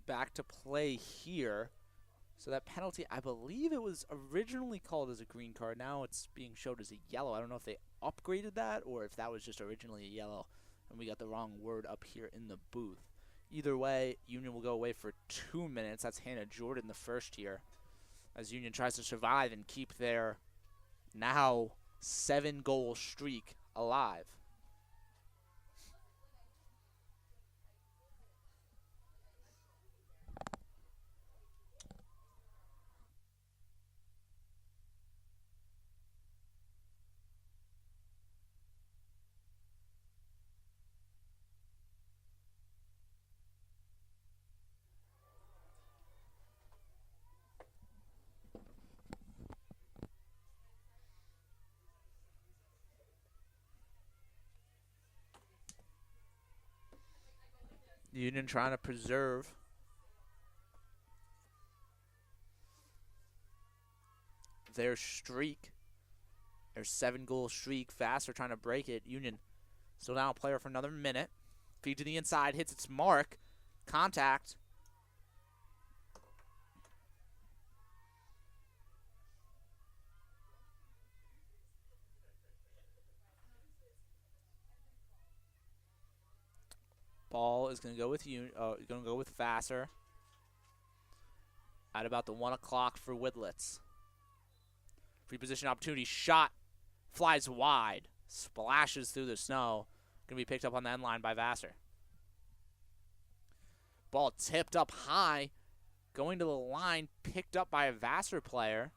S1: Back to play here. So that penalty, I believe it was originally called as a green card. Now it's being showed as a yellow. I don't know if they upgraded that or if that was just originally a yellow and we got the wrong word up here in the booth. Either way, Union will go away for 2 minutes. That's Hannah Jordan, the first here, as Union tries to survive and keep their now 7-goal streak alive. Union trying to preserve their streak, their 7-goal streak. Vassar trying to break it. Union still down a player for another minute. Feed to the inside, hits its mark. Contact. Ball is going to go with Vassar at about the 1 o'clock for Widlitz. Free position opportunity, shot, flies wide, splashes through the snow. Going to be picked up on the end line by Vassar. Ball tipped up high, Going to the line, picked up by a Vassar player.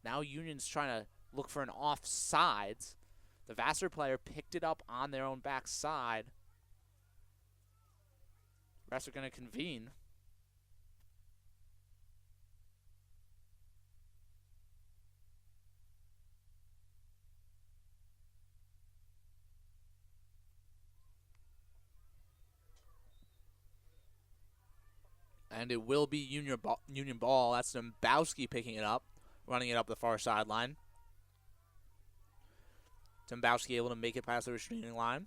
S1: Now Union's trying to look for an offsides. The Vassar player picked it up on their own backside. Refs are going to convene. And it will be Union ball. That's Dombowski picking it up, running it up the far sideline. Dombowski able to make it past the restraining line.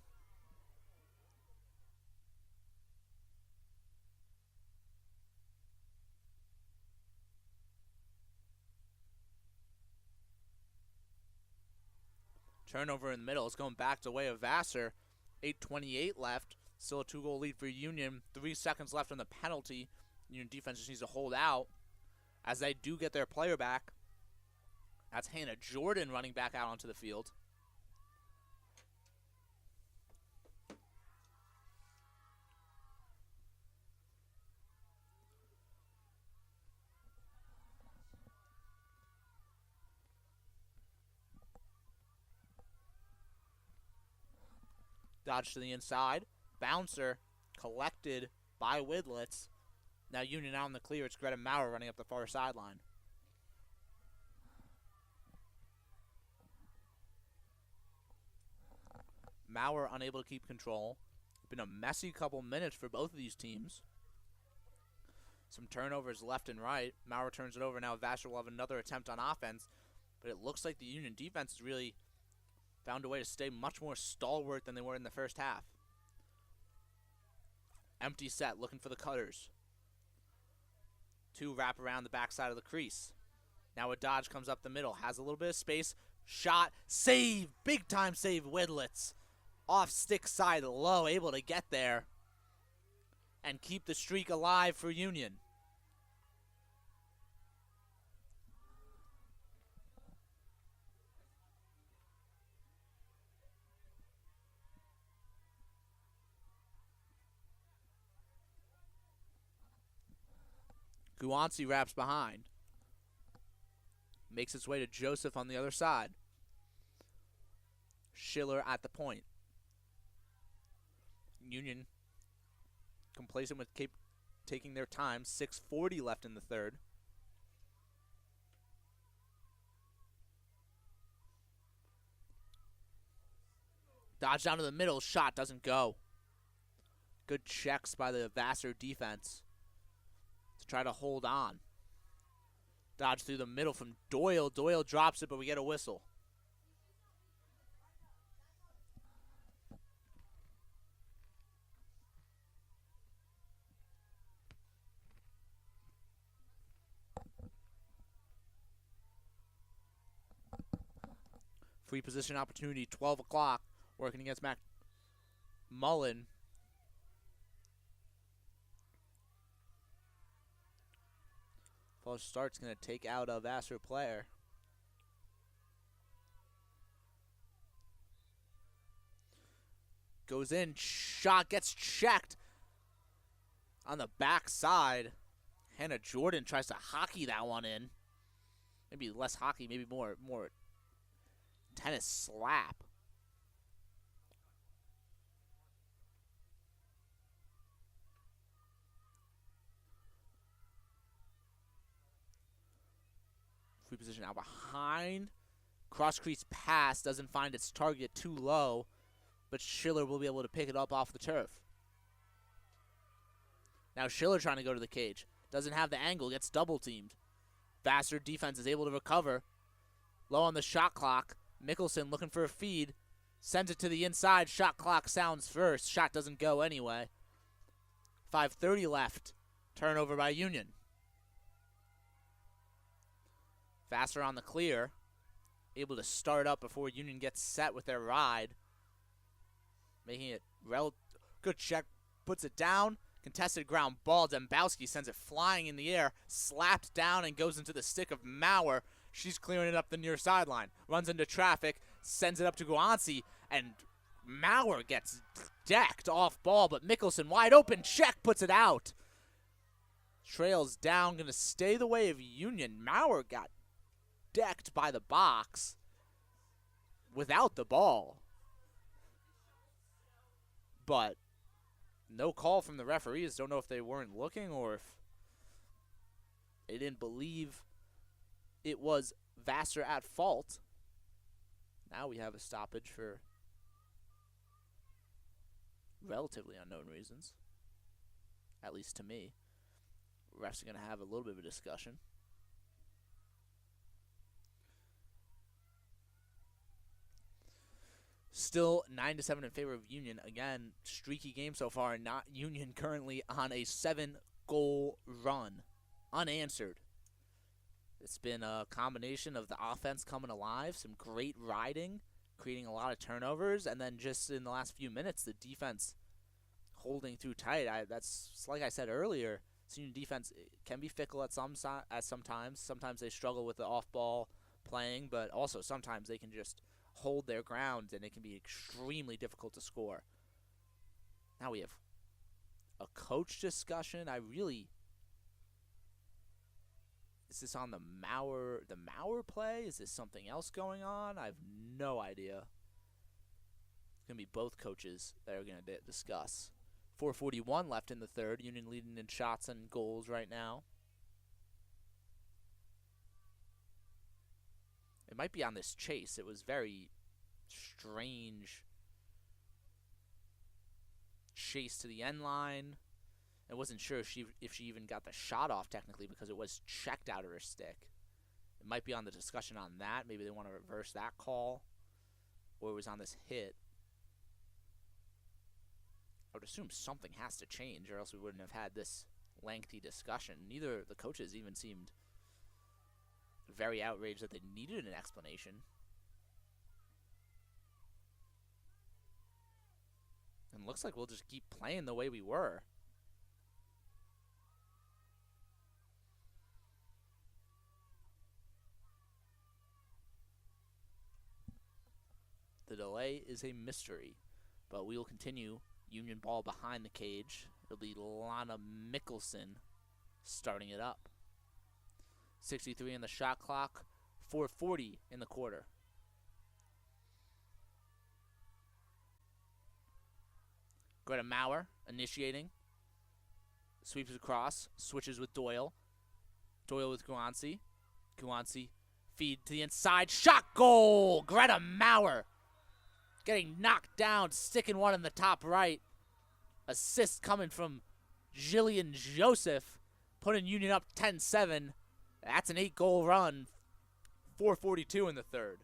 S1: Turnover in the middle. It's going back the way of Vassar. 8:28 left. Still a 2-goal lead for Union. 3 seconds left on the penalty. Union defense just needs to hold out as they do get their player back. That's Hannah Jordan running back out onto the field. Dodge to the inside. Bouncer collected by Widlitz. Now Union out in the clear. It's Greta Maurer running up the far sideline. Maurer unable to keep control. Been a messy couple minutes for both of these teams. Some turnovers left and right. Maurer turns it over. Now Vassar will have another attempt on offense. But it looks like the Union defense has really found a way to stay much more stalwart than they were in the first half. Empty set, looking for the cutters. 2 wrap around the backside of the crease. Now a dodge comes up the middle. Has a little bit of space. Shot. Save. Big time save. Widlitz. Off stick side low. Able to get there. And keep the streak alive for Union. Guanci wraps behind. Makes its way to Joseph on the other side. Schiller at the point. Union complacent with taking their time. 6:40 left in the third. Dodge down to the middle. Shot doesn't go. Good checks by the Vassar defense to try to hold on. Dodge through the middle from Doyle. Doyle drops it, but we get a whistle. Free position opportunity, 12 o'clock, working against Mac Mullen. False start's going to take out a Vassar player. Goes in, shot gets checked on the backside. Hannah Jordan tries to hockey that one in. Maybe less hockey, maybe more tennis slap. Free position out behind. Cross crease pass doesn't find its target, too low, but Schiller will be able to pick it up off the turf. Now Schiller trying to go to the cage. Doesn't have the angle, gets double teamed. Vassar defense is able to recover. Low on the shot clock. Mickelson looking for a feed. Sends it to the inside. Shot clock sounds first. Shot doesn't go anyway. 5:30 left. Turnover by Union. Vassar on the clear. Able to start up before Union gets set with their ride. Making it good check. Puts it down. Contested ground ball. Dombowski sends it flying in the air. Slapped down and goes into the stick of Maurer. She's clearing it up the near sideline. Runs into traffic. Sends it up to Guanci. And Maurer gets decked off ball, but Mickelson wide open. Check puts it out. Trails down, going to stay the way of Union. Maurer got decked by the box without the ball. But no call from the referees. Don't know if they weren't looking or if they didn't believe it was Vassar at fault. Now we have a stoppage for relatively unknown reasons, at least to me. Refs are going to have a little bit of a discussion. Still 9-7 in favor of Union. Again, streaky game so far. Not Union currently on a 7-goal run, unanswered. It's been a combination of the offense coming alive, some great riding, creating a lot of turnovers, and then just in the last few minutes, the defense holding through tight. That's like I said earlier. Senior defense can be fickle at sometimes. Sometimes they struggle with the off-ball playing, but also sometimes they can just hold their ground, and it can be extremely difficult to score. Now we have a coach discussion. Is this on the Maurer play? Is this something else going on? I have no idea. It's going to be both coaches that are going to discuss. 4:41 left in the third. Union leading in shots and goals right now. It might be on this chase. It was very strange chase to the end line. I wasn't sure if she even got the shot off technically because it was checked out of her stick. It might be on the discussion on that. Maybe they want to reverse that call. Or it was on this hit. I would assume something has to change or else we wouldn't have had this lengthy discussion. Neither of the coaches even seemed very outraged that they needed an explanation. And looks like we'll just keep playing the way we were. The delay is a mystery, but we will continue. Union ball behind the cage. It'll be Lana Mickelson starting it up. 63 in the shot clock, 4:40 in the quarter. Greta Maurer initiating. Sweeps across, switches with Doyle. Doyle with Guanci. Guanci feed to the inside. Shot goal! Greta Maurer getting knocked down, sticking one in the top right. Assist coming from Jillian Joseph, putting Union up 10-7. That's an 8-goal run. 4:42 in the third.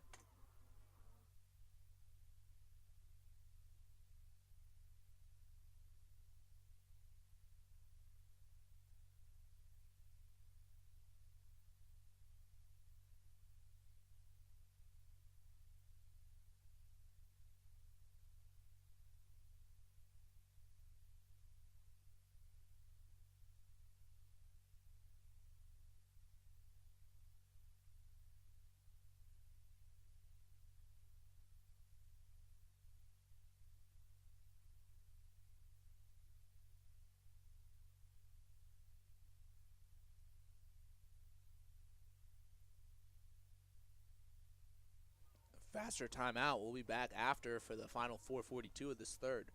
S1: Faster timeout. We'll be back after for the final 4:42 of this third.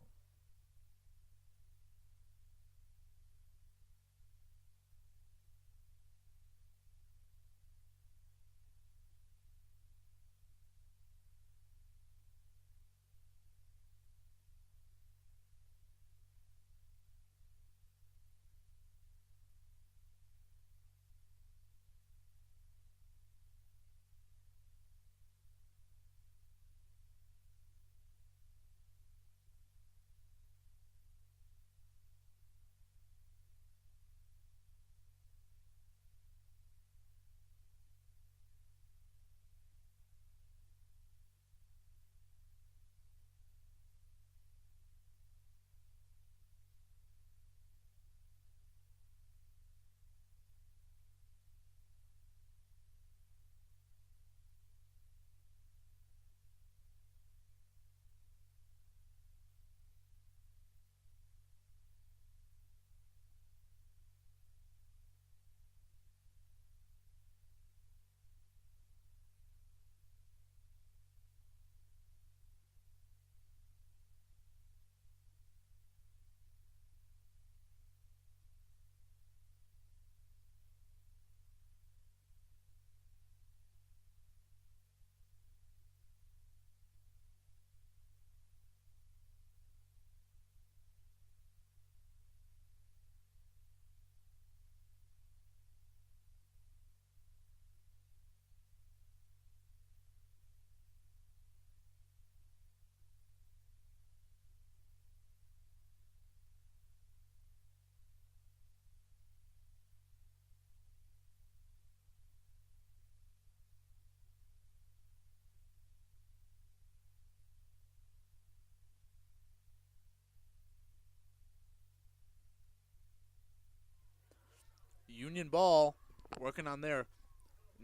S1: Union ball, working on their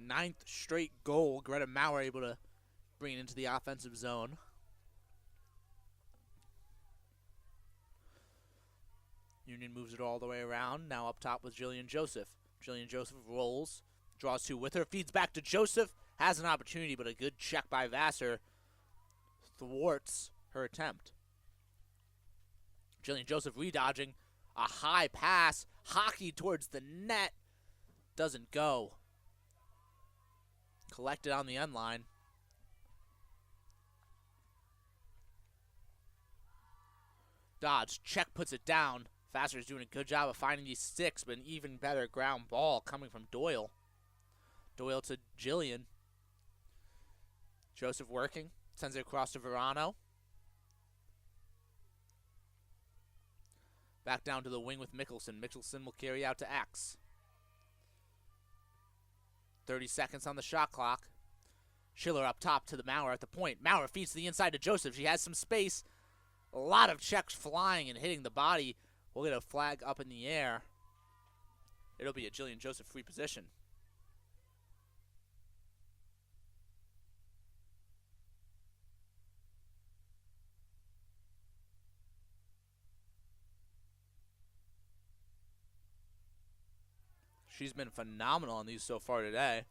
S1: 9th straight goal. Greta Maurer able to bring it into the offensive zone. Union moves it all the way around. Now up top with Jillian Joseph. Jillian Joseph rolls, draws 2 with her, feeds back to Joseph. Has an opportunity, but a good check by Vassar thwarts her attempt. Jillian Joseph redodging. A high pass, hockey towards the net. Doesn't go. Collected on the end line. Dodge, check, puts it down. Vassar's doing a good job of finding these sticks, but an even better ground ball coming from Doyle. Doyle to Jillian. Joseph working, sends it across to Verano. Back down to the wing with Mickelson. Mickelson will carry out to X. 30 seconds on the shot clock. Schiller up top to the Maurer at the point. Maurer feeds to the inside to Joseph. She has some space. A lot of checks flying and hitting the body. We'll get a flag up in the air. It'll be a Jillian Joseph free position. She's been phenomenal on these so far today.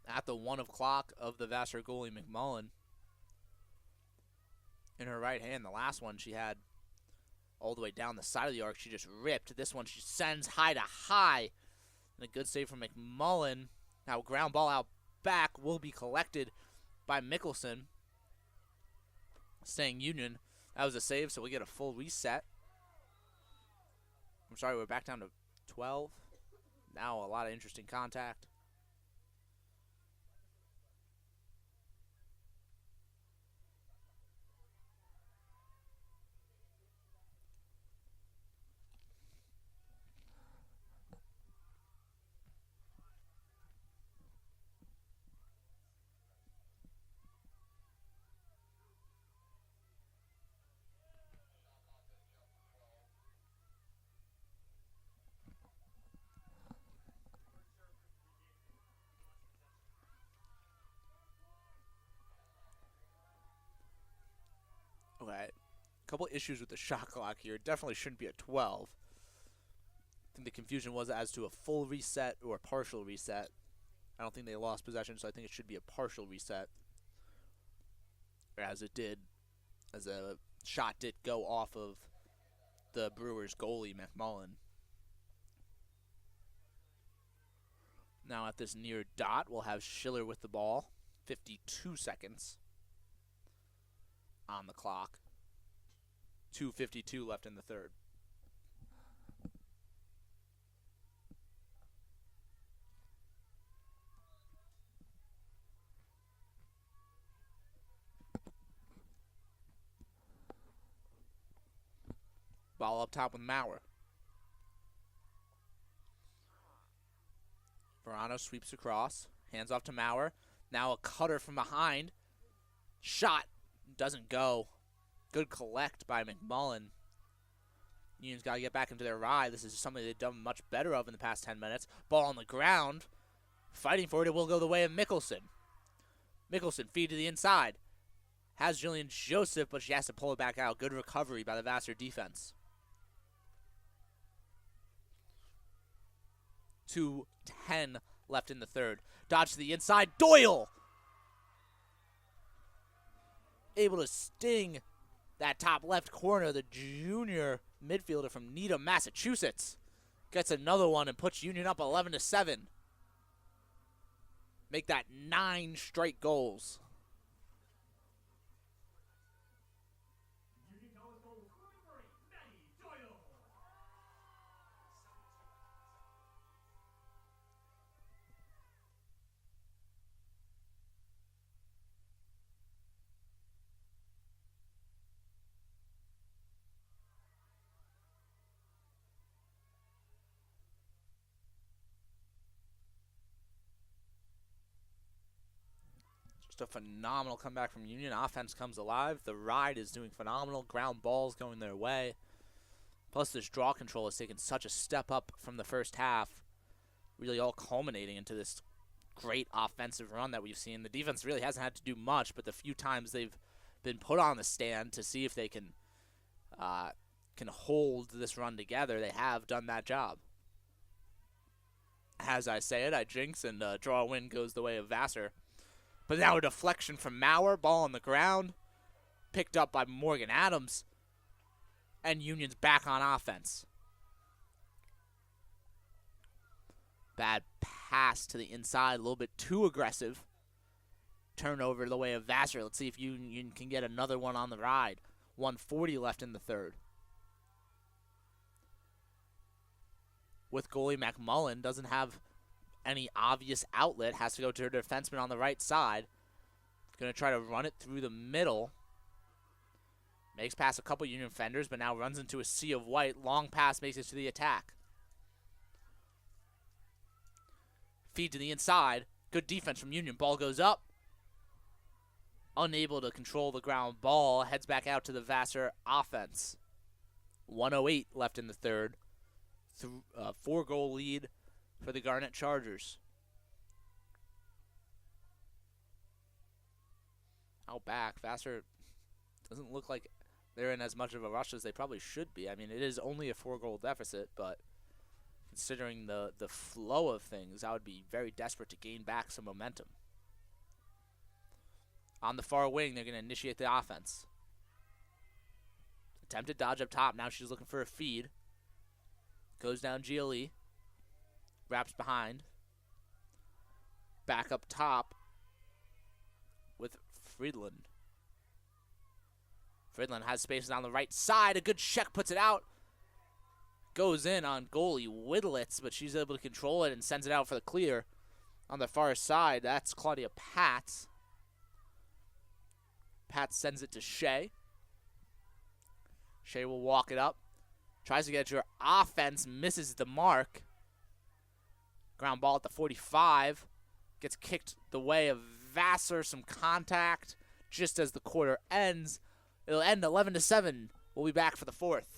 S1: At the 1 o'clock of the Vassar goalie, McMullen. In her right hand, the last one she had all the way down the side of the arc. She just ripped. This one she sends high to high. And a good save from McMullen. Now ground ball out back will be collected by Mickelson. Staying Union. That was a save, so we get a full reset. I'm sorry, we're back down to 12. Now a lot of interesting contact. Okay, a couple issues with the shot clock here. It definitely shouldn't be at 12. I think the confusion was as to a full reset or a partial reset. I don't think they lost possession, so I think it should be a partial reset. As it did, as a shot did go off of the Brewers goalie, McMullen. Now at this near dot, we'll have Schiller with the ball. 52 seconds on the clock. 2:52 left in the third. Ball up top with Maurer. Verano sweeps across. Hands off to Maurer. Now a cutter from behind. Shot. Doesn't go. Good collect by McMullen. Union's got to get back into their ride. This is something they've done much better of in the past 10 minutes. Ball on the ground. Fighting for it. It will go the way of Mickelson. Mickelson feed to the inside. Has Jillian Joseph, but she has to pull it back out. Good recovery by the Vassar defense. 2:10 left in the third. Dodge to the inside. Doyle! Able to sting that top left corner. The junior midfielder from Needham, Massachusetts. Gets another one and puts Union up 11-7. Make that 9 straight goals. Just a phenomenal comeback from Union. Offense comes alive. The ride is doing phenomenal. Ground balls going their way. Plus, this draw control has taken such a step up from the first half, really all culminating into this great offensive run that we've seen. The defense really hasn't had to do much, but the few times they've been put on the stand to see if they can hold this run together, they have done that job. As I say it, I jinx, and draw win goes the way of Vassar. But now a deflection from Maurer, ball on the ground, picked up by Morgan Adams, and Union's back on offense. Bad pass to the inside, a little bit too aggressive. Turnover the way of Vassar. Let's see if Union can get another one on the ride. 1:40 left in the third. With goalie McMullen, doesn't have any obvious outlet, has to go to her defenseman on the right side. Going to try to run it through the middle. Makes past a couple Union defenders, but now runs into a sea of white. Long pass makes it to the attack. Feed to the inside. Good defense from Union. Ball goes up. Unable to control the ground ball. Heads back out to the Vassar offense. 1:08 left in the third. 4-goal lead for the Garnet Chargers. Out back, Vassar doesn't look like they're in as much of a rush as they probably should be. I mean, it is only a 4-goal deficit, but considering the flow of things, I would be very desperate to gain back some momentum. On the far wing, they're going to initiate the offense. Attempted dodge up top. Now she's looking for a feed. Goes down GLE. Wraps behind. Back up top with Friedland. Friedland has spaces on the right side. A good check puts it out. Goes in on goalie Widlitz, but she's able to control it and sends it out for the clear. On the far side, that's Claudia Patz. Patz sends it to Shea. Shea will walk it up. Tries to get to her offense, misses the mark. Ground ball at the 45. Gets kicked the way of Vassar. Some contact just as the quarter ends. It'll end 11-7. We'll be back for the fourth.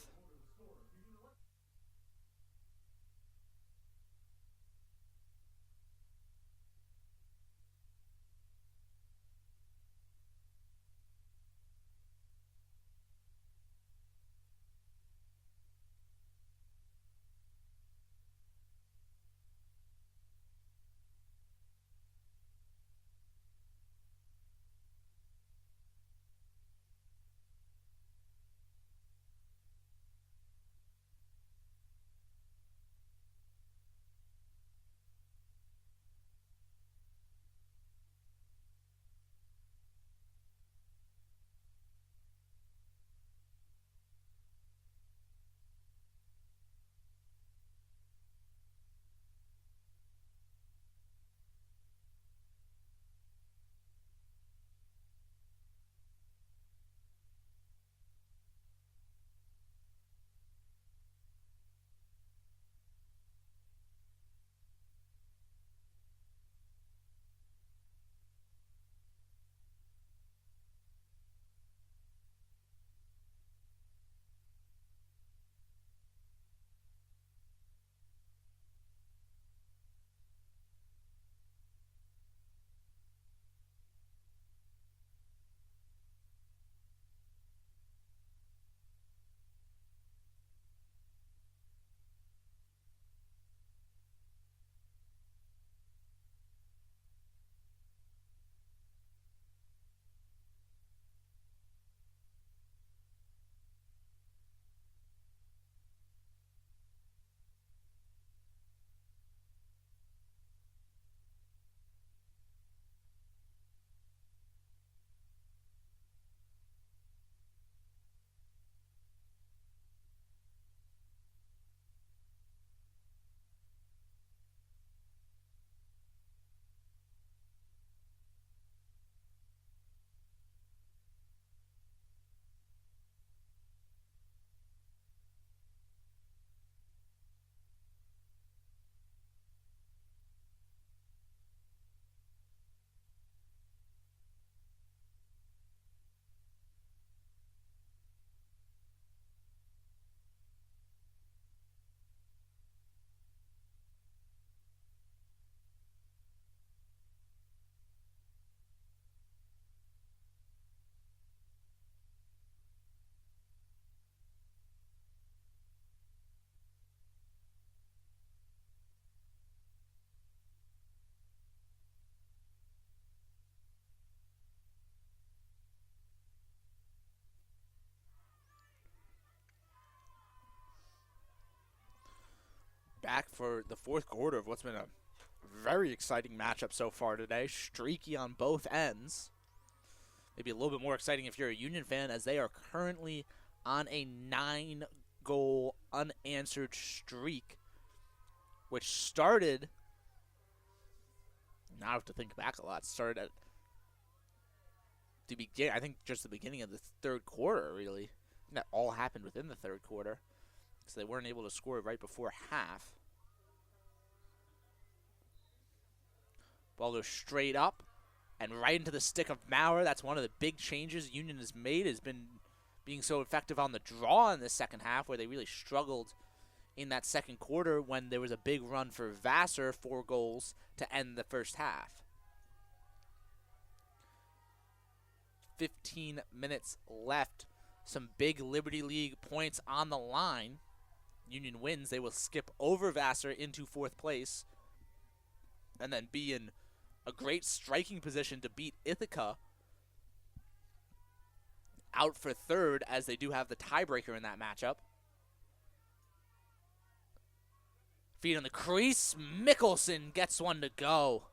S1: back for the fourth quarter of what's been a very exciting matchup so far today. Streaky on both ends. Maybe a little bit more exciting if you're a Union fan, as they are currently on a 9-goal unanswered streak, which started, now I have to think back a lot, started at the beginning, I think just the beginning of the third quarter, really. And that all happened within the third quarter, because they weren't able to score right before half. Ball goes straight up and right into the stick of Maurer. That's one of the big changes Union has made, has been being so effective on the draw in the second half, where they really struggled in that second quarter when there was a big run for Vassar, 4 goals to end the first half. 15 minutes left. Some big Liberty League points on the line. Union wins. They will skip over Vassar into 4th place and then be in a great striking position to beat Ithaca out for 3rd, as they do have the tiebreaker in that matchup. Feet on the crease. Mickelson gets one to go.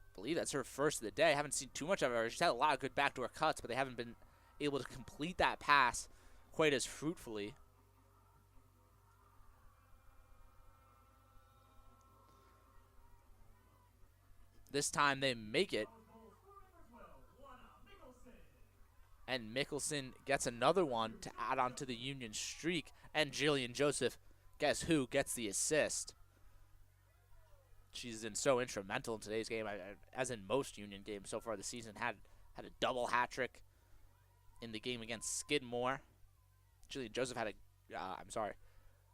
S1: I believe that's her first of the day. I haven't seen too much of her. She's had a lot of good backdoor cuts, but they haven't been able to complete that pass quite as fruitfully. This time they make it. And Mickelson gets another one to add on to the Union streak. And Jillian Joseph, guess who, gets the assist. She's been so instrumental in today's game, as in most Union games so far this season. Had a double hat-trick in the game against Skidmore. Jillian Joseph had Alana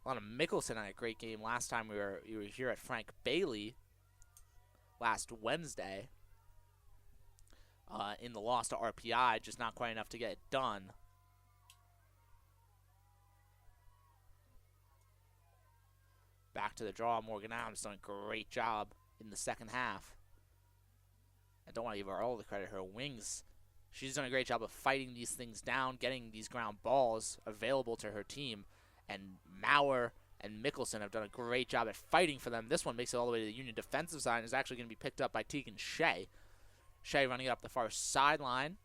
S1: Mickelson had a great game last time we were here at Frank Bailey last Wednesday in the loss to RPI, just not quite enough to get it done. Back to the draw. Morgan Adams done a great job in the second half. I don't want to give her all the credit. Her wings, she's done a great job of fighting these things down, getting these ground balls available to her team. And Maurer and Mickelson have done a great job at fighting for them. This one makes it all the way to the Union defensive side and is actually going to be picked up by Tegan Shea. Shea running it up the far sideline.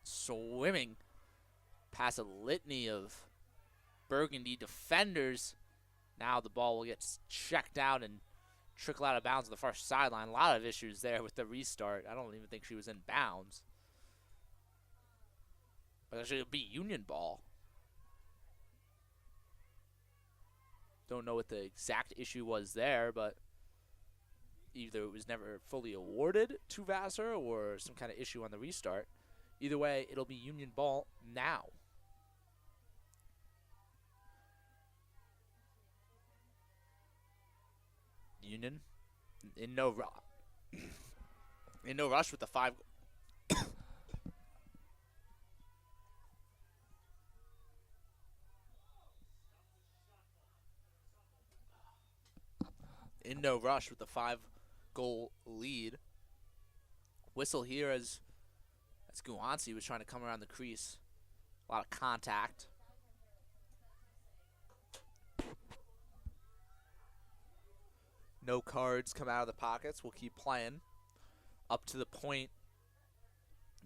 S1: Swimming past a litany of Burgundy defenders. Now the ball will get checked out and trickle out of bounds on the far sideline. A lot of issues there with the restart. I don't even think she was in bounds. But actually it'll be Union ball. Don't know what the exact issue was there, but either it was never fully awarded to Vassar or some kind of issue on the restart. Either way, it'll be Union ball now. Union in no rush with the 5. In no rush with the 5-goal lead. Whistle here as Guanci was trying to come around the crease. A lot of contact. No cards come out of the pockets. We'll keep playing. Up to the point.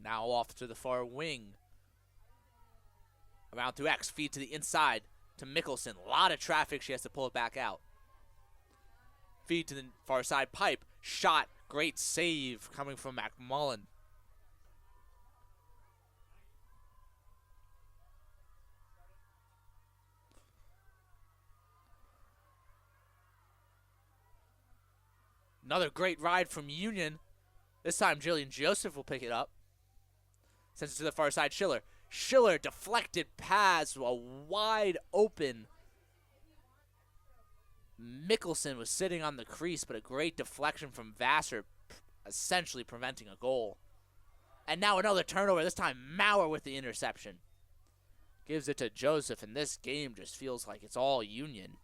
S1: Now off to the far wing. Around through X. Feed to the inside to Mickelson. A lot of traffic. She has to pull it back out. Feed to the far side pipe. Shot. Great save coming from McMullen. Another great ride from Union. This time Jillian Joseph will pick it up. Sends it to the far side. Schiller. Schiller deflected pass. A wide open. Mickelson was sitting on the crease, but a great deflection from Vassar, essentially preventing a goal. And now another turnover. This time Maurer with the interception. Gives it to Joseph, and this game just feels like it's all Union.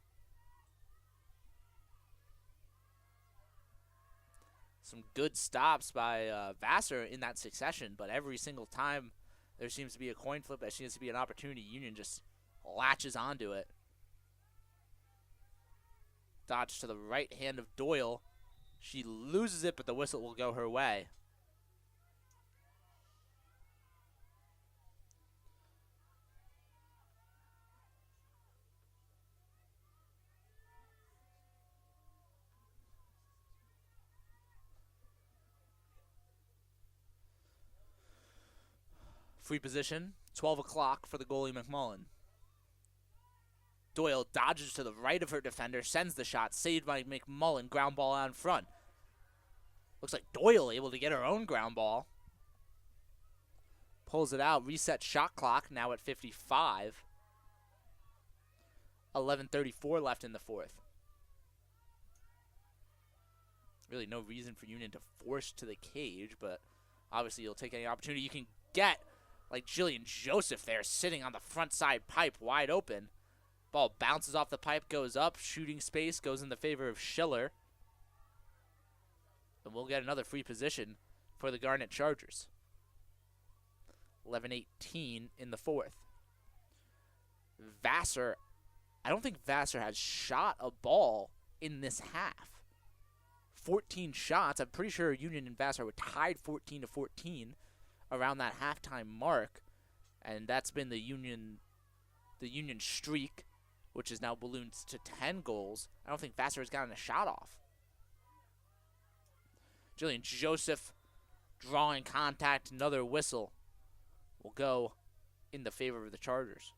S1: Some good stops by Vassar in that succession, but every single time there seems to be a coin flip, there seems to be an opportunity, Union just latches onto it. Dodge to the right hand of Doyle. She loses it, but the whistle will go her way. Free position, 12 o'clock for the goalie McMullen. Doyle dodges to the right of her defender, sends the shot, saved by McMullen, ground ball out in front. Looks like Doyle able to get her own ground ball. Pulls it out, reset shot clock, now at 55. 11:34 left in the fourth. Really no reason for Union to force to the cage, but obviously you'll take any opportunity you can get. Like Jillian Joseph there sitting on the front side pipe wide open. Ball bounces off the pipe, goes up. Shooting space goes in the favor of Schiller. And we'll get another free position for the Garnet Chargers. 11:18 in the fourth. Vassar, I don't think Vassar has shot a ball in this half. 14 shots. I'm pretty sure Union and Vassar were tied 14-14 around that halftime mark, and that's been the Union streak, which is now ballooned to 10 goals. I don't think Vassar has gotten a shot off. Jillian Joseph drawing contact, another whistle will go in the favor of the Chargers.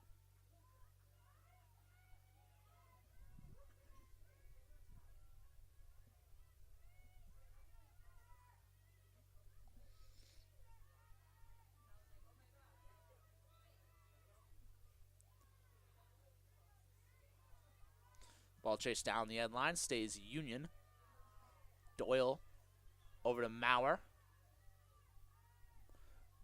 S1: Ball chased down the end line, stays Union. Doyle over to Maurer.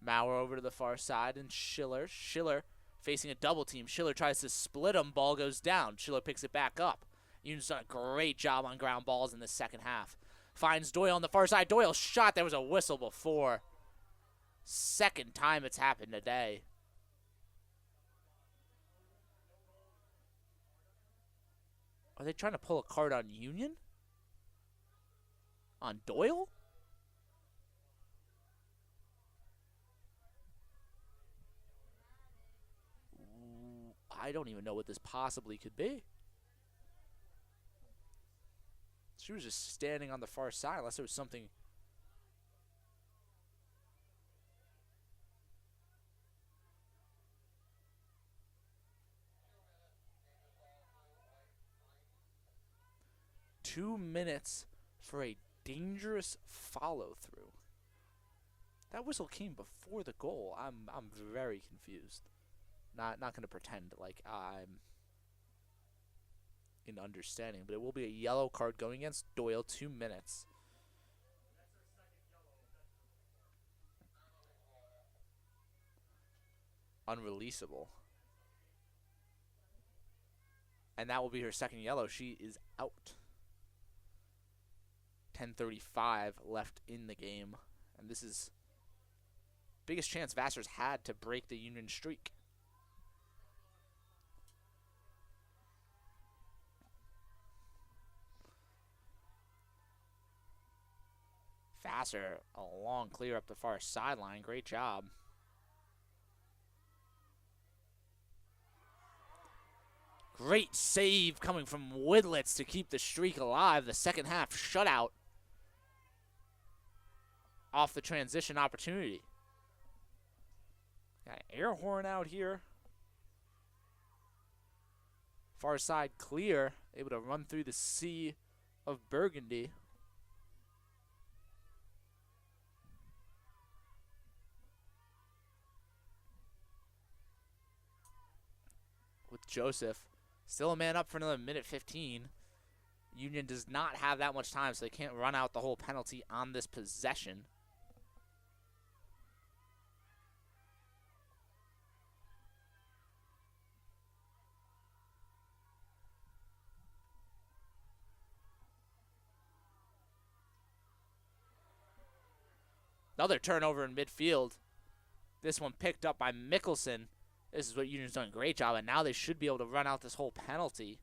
S1: Maurer over to the far side, and Schiller. Schiller facing a double team. Schiller tries to split him, ball goes down. Schiller picks it back up. Union's done a great job on ground balls in the second half. Finds Doyle on the far side. Doyle shot. There was a whistle before. Second time it's happened today. Are they trying to pull a card on Union? On Doyle? I don't even know what this possibly could be. She was just standing on the far side unless there was something. Two minutes for a dangerous follow-through. That whistle came before the goal. I'm very confused. Not going to pretend like I'm in understanding, but it will be a yellow card going against Doyle. 2 minutes. Unreleasable. And that will be her second yellow. She is out. 10:35 left in the game. And this is biggest chance Vassar's had to break the Union streak. Vassar, a long clear up the far sideline. Great job. Great save coming from Woodlitz to keep the streak alive. The second half shutout off the transition opportunity. Got an air horn out here. Far side clear. Able to run through the sea of Burgundy. With Joseph. Still a man up for another minute 15. Union does not have that much time, so they can't run out the whole penalty on this possession. Another turnover in midfield. This one picked up by Mickelson. This is what Union's done a great job, and now they should be able to run out this whole penalty.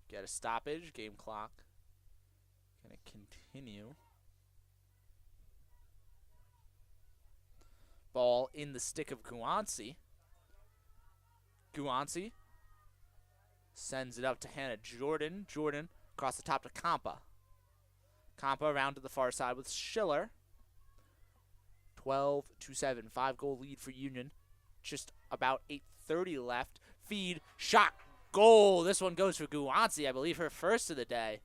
S1: Get a stoppage. Game clock going to continue. Ball in the stick of Guanci. Guanci sends it up to Hannah Jordan. Jordan across the top to Compa. Compa around to the far side with Schiller. 12-7. 5-goal lead for Union. Just about 8:30 left. Feed. Shot. Goal. This one goes for Guanci. I believe her first of the day.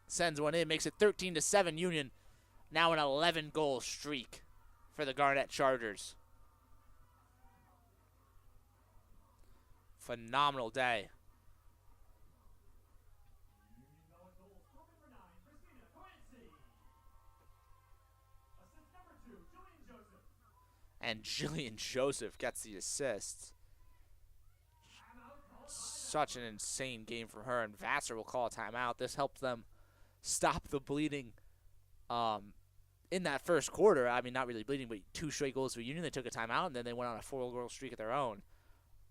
S1: Sends one in. Makes it 13-7 Union. Now an 11-goal streak for the Garnett Chargers. Phenomenal day. And Jillian Joseph gets the assist. Such an insane game for her, and Vassar will call a timeout. This helped them stop the bleeding in that first quarter. I mean, not really bleeding, but 2 straight goals for Union. They took a timeout, and then they went on a 4-goal streak of their own.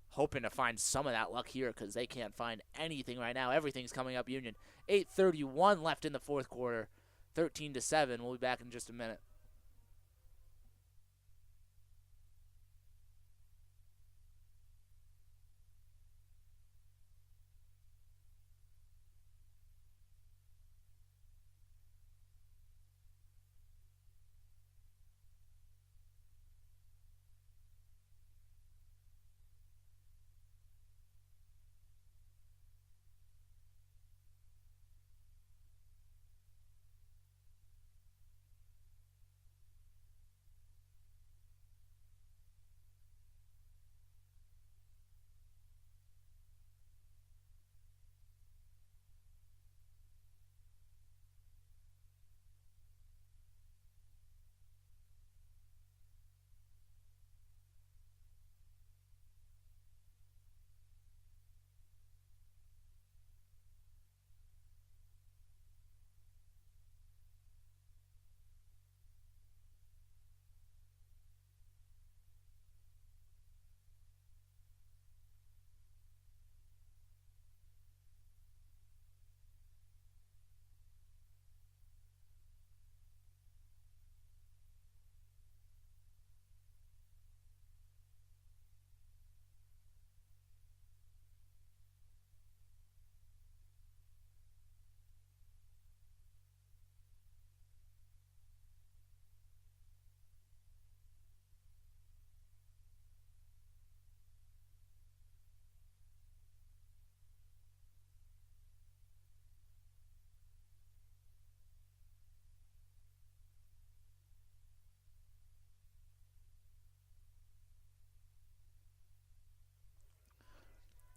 S1: Hoping to find some of that luck here because they can't find anything right now. Everything's coming up Union. 8:31 left in the fourth quarter. 13-7. We'll be back in just a minute.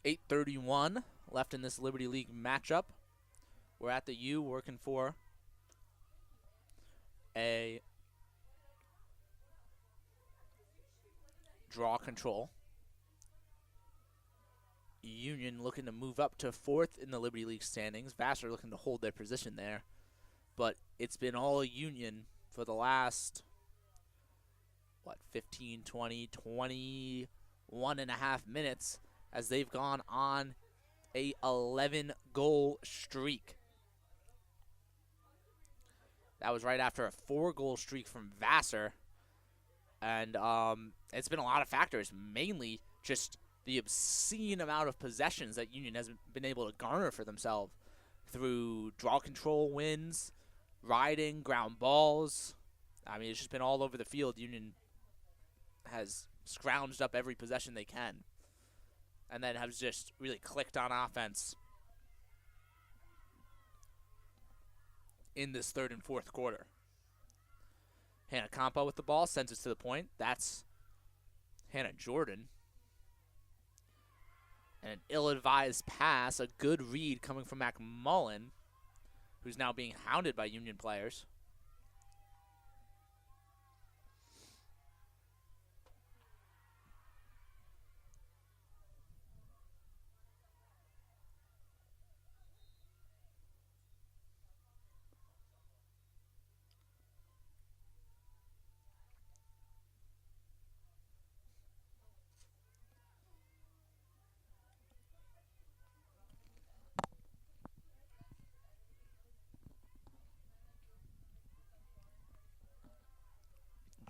S1: .831 left in this Liberty League matchup. We're at the U working for a draw control. Union looking to move up to 4th in the Liberty League standings. Vassar looking to hold their position there. But it's been all Union for the last, 15, 20, 21 and a half minutes as they've gone on a 11-goal streak. That was right after a 4-goal streak from Vassar. And it's been a lot of factors, mainly just the obscene amount of possessions that Union has been able to garner for themselves through draw control wins, riding, ground balls. I mean, it's just been all over the field. Union has scrounged up every possession they can and then has just really clicked on offense in this third and fourth quarter. Hannah Compa with the ball, sends it to the point. That's Hannah Jordan. And an ill-advised pass, a good read coming from McMullen. who's now being hounded by Union players.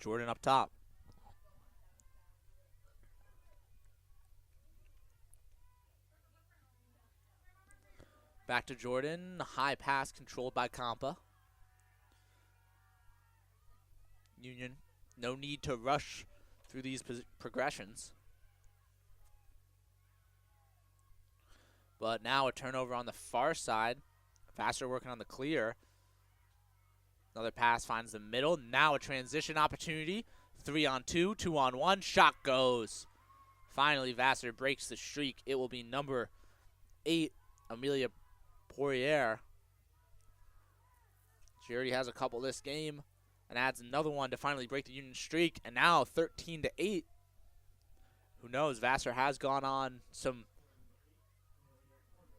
S1: Jordan up top. Back to Jordan. High pass controlled by Compa. Union, no need to rush through these progressions. But now a turnover on the far side. Vassar working on the clear. Another pass finds the middle. Now a transition opportunity. 3-on-2, 2-on-1. Shot goes. Finally, Vassar breaks the streak. It will be number 8, Amelia Poirier. She already has a couple this game and adds another one to finally break the Union streak. And now 13-8. Who knows? Vassar has gone on some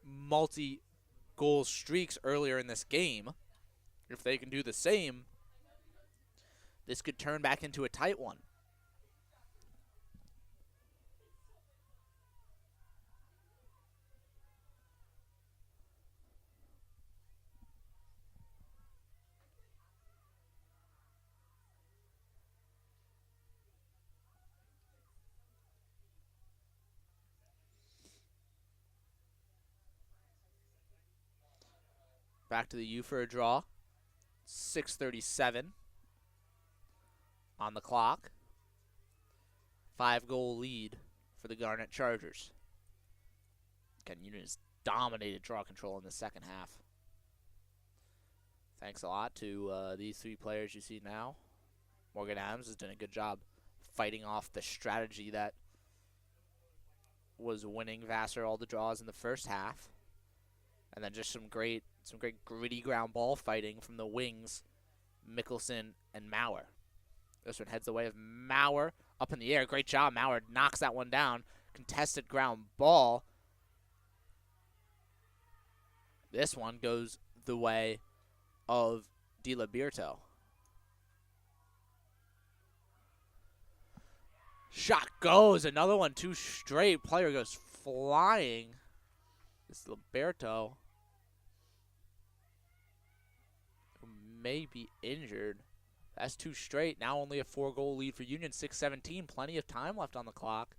S1: multi-goal streaks earlier in this game. If they can do the same, this could turn back into a tight one. Back to the U for a draw. 6:37 on the clock. 5-goal lead for the Garnet Chargers. Again, Union has dominated draw control in the second half. Thanks a lot to these 3 players you see now. Morgan Adams has done a good job fighting off the strategy that was winning Vassar all the draws in the first half. And then just some great gritty ground ball fighting from the wings, Mickelson and Maurer. This one heads the way of Maurer up in the air. Great job. Maurer knocks that one down. Contested ground ball. This one goes the way of Di Liberto. Shot goes. Another one, 2 straight. Player goes flying. This Liberto may be injured. That's 2 straight. Now only a 4-goal lead for Union. 6:17. Plenty of time left on the clock.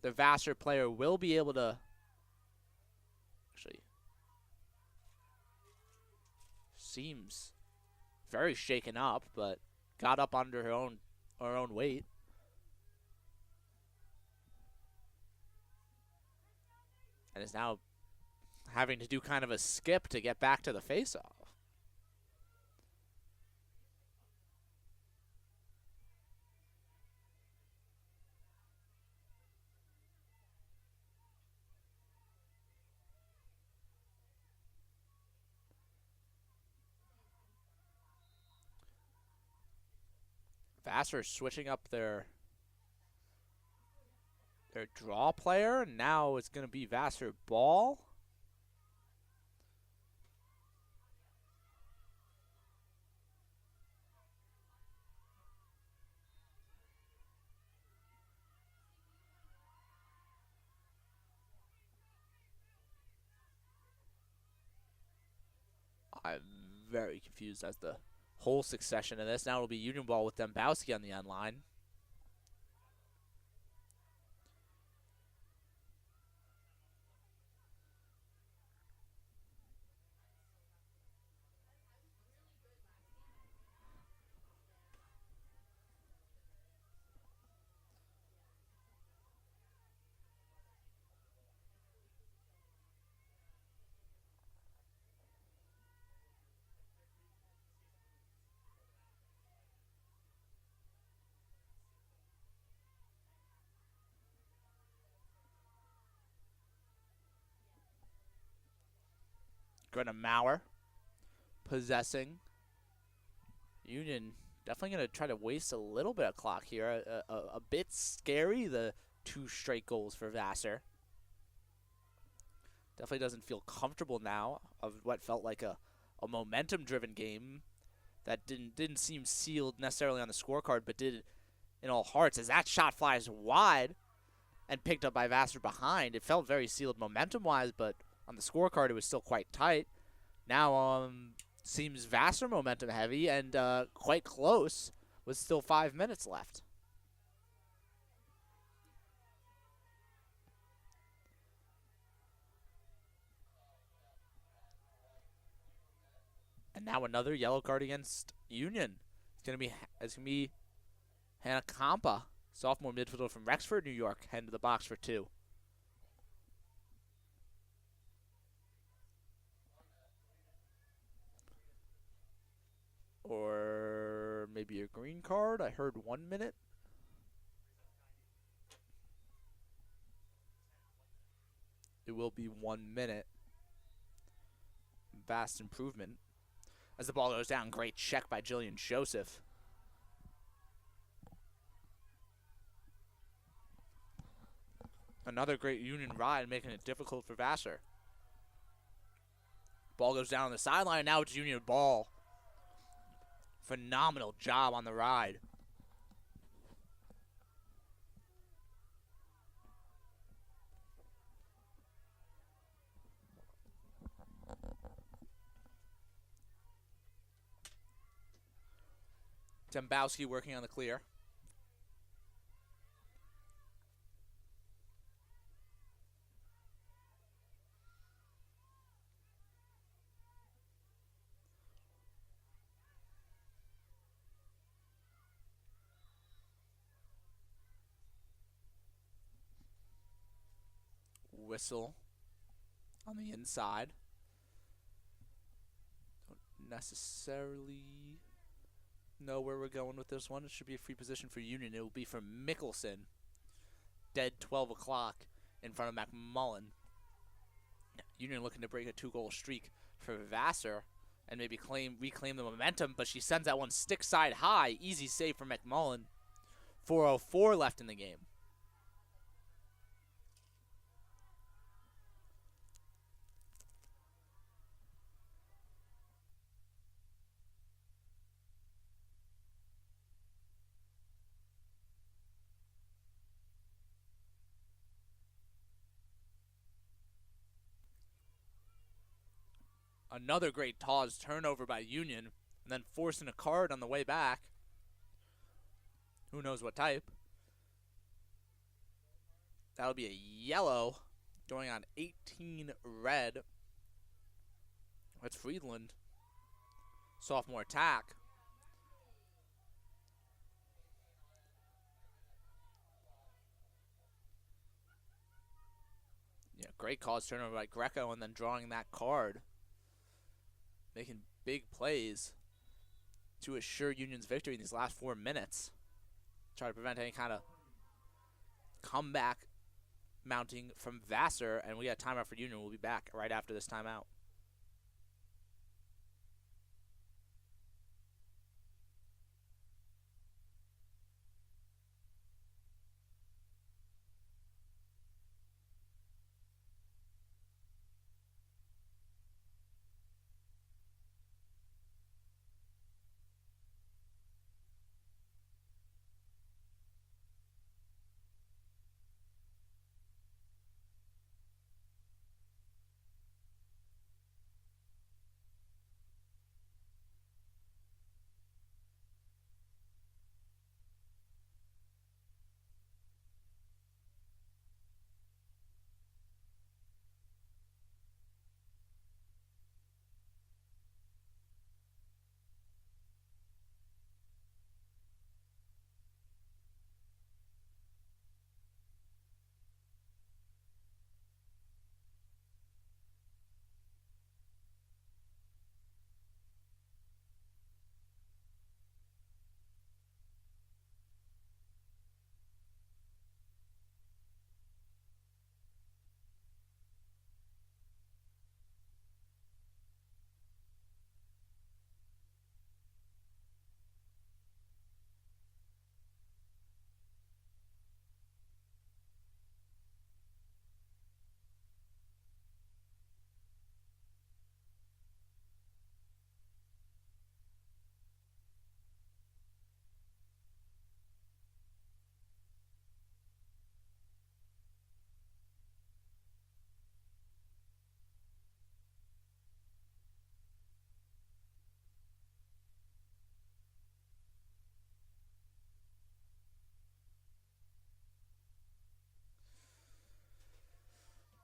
S1: The Vassar player will be able to actually seems very shaken up, but got up under her own weight. And is now having to do kind of a skip to get back to the faceoff. Vassar switching up their draw player. Now it's going to be Vassar ball. I'm very confused as the whole succession of this. Now it'll be Union ball with Dembowski on the end line. Grenna Maurer possessing. Union definitely going to try to waste a little bit of clock here. A bit scary, the 2 straight goals for Vassar. Definitely doesn't feel comfortable now of what felt like a momentum-driven game that didn't seem sealed necessarily on the scorecard, but did in all hearts as that shot flies wide and picked up by Vassar behind. It felt very sealed momentum-wise, but on the scorecard it was still quite tight. Now seems Vassar momentum heavy and quite close with still 5 minutes left. And now another yellow card against Union. It's gonna be Hannah Kampa, sophomore midfielder from Rexford, New York, heading to the box for 2. Or maybe a green card. I heard 1 minute. It will be 1 minute. Vast improvement. As the ball goes down, great check by Jillian Joseph. Another great Union ride, making it difficult for Vassar. Ball goes down on the sideline, and now it's Union ball. Phenomenal job on the ride. Dembowski working on the clear. Whistle on the inside. Don't necessarily know where we're going with this one. It should be a free position for Union. It will be for Mickelson. Dead 12 o'clock in front of McMullen. Union looking to break a 2-goal streak for Vassar and maybe reclaim the momentum, but she sends that one stick side high. Easy save for McMullen. 4:04 left in the game. Another great Tawes turnover by Union, and then forcing a card on the way back. Who knows what type? That'll be a yellow going on 18 red. That's Friedland. Sophomore attack. Yeah, great cause turnover by Greco and then drawing that card. Making big plays to assure Union's victory in these last 4 minutes. Try to prevent any kind of comeback mounting from Vassar, and we got a timeout for Union. We'll be back right after this timeout.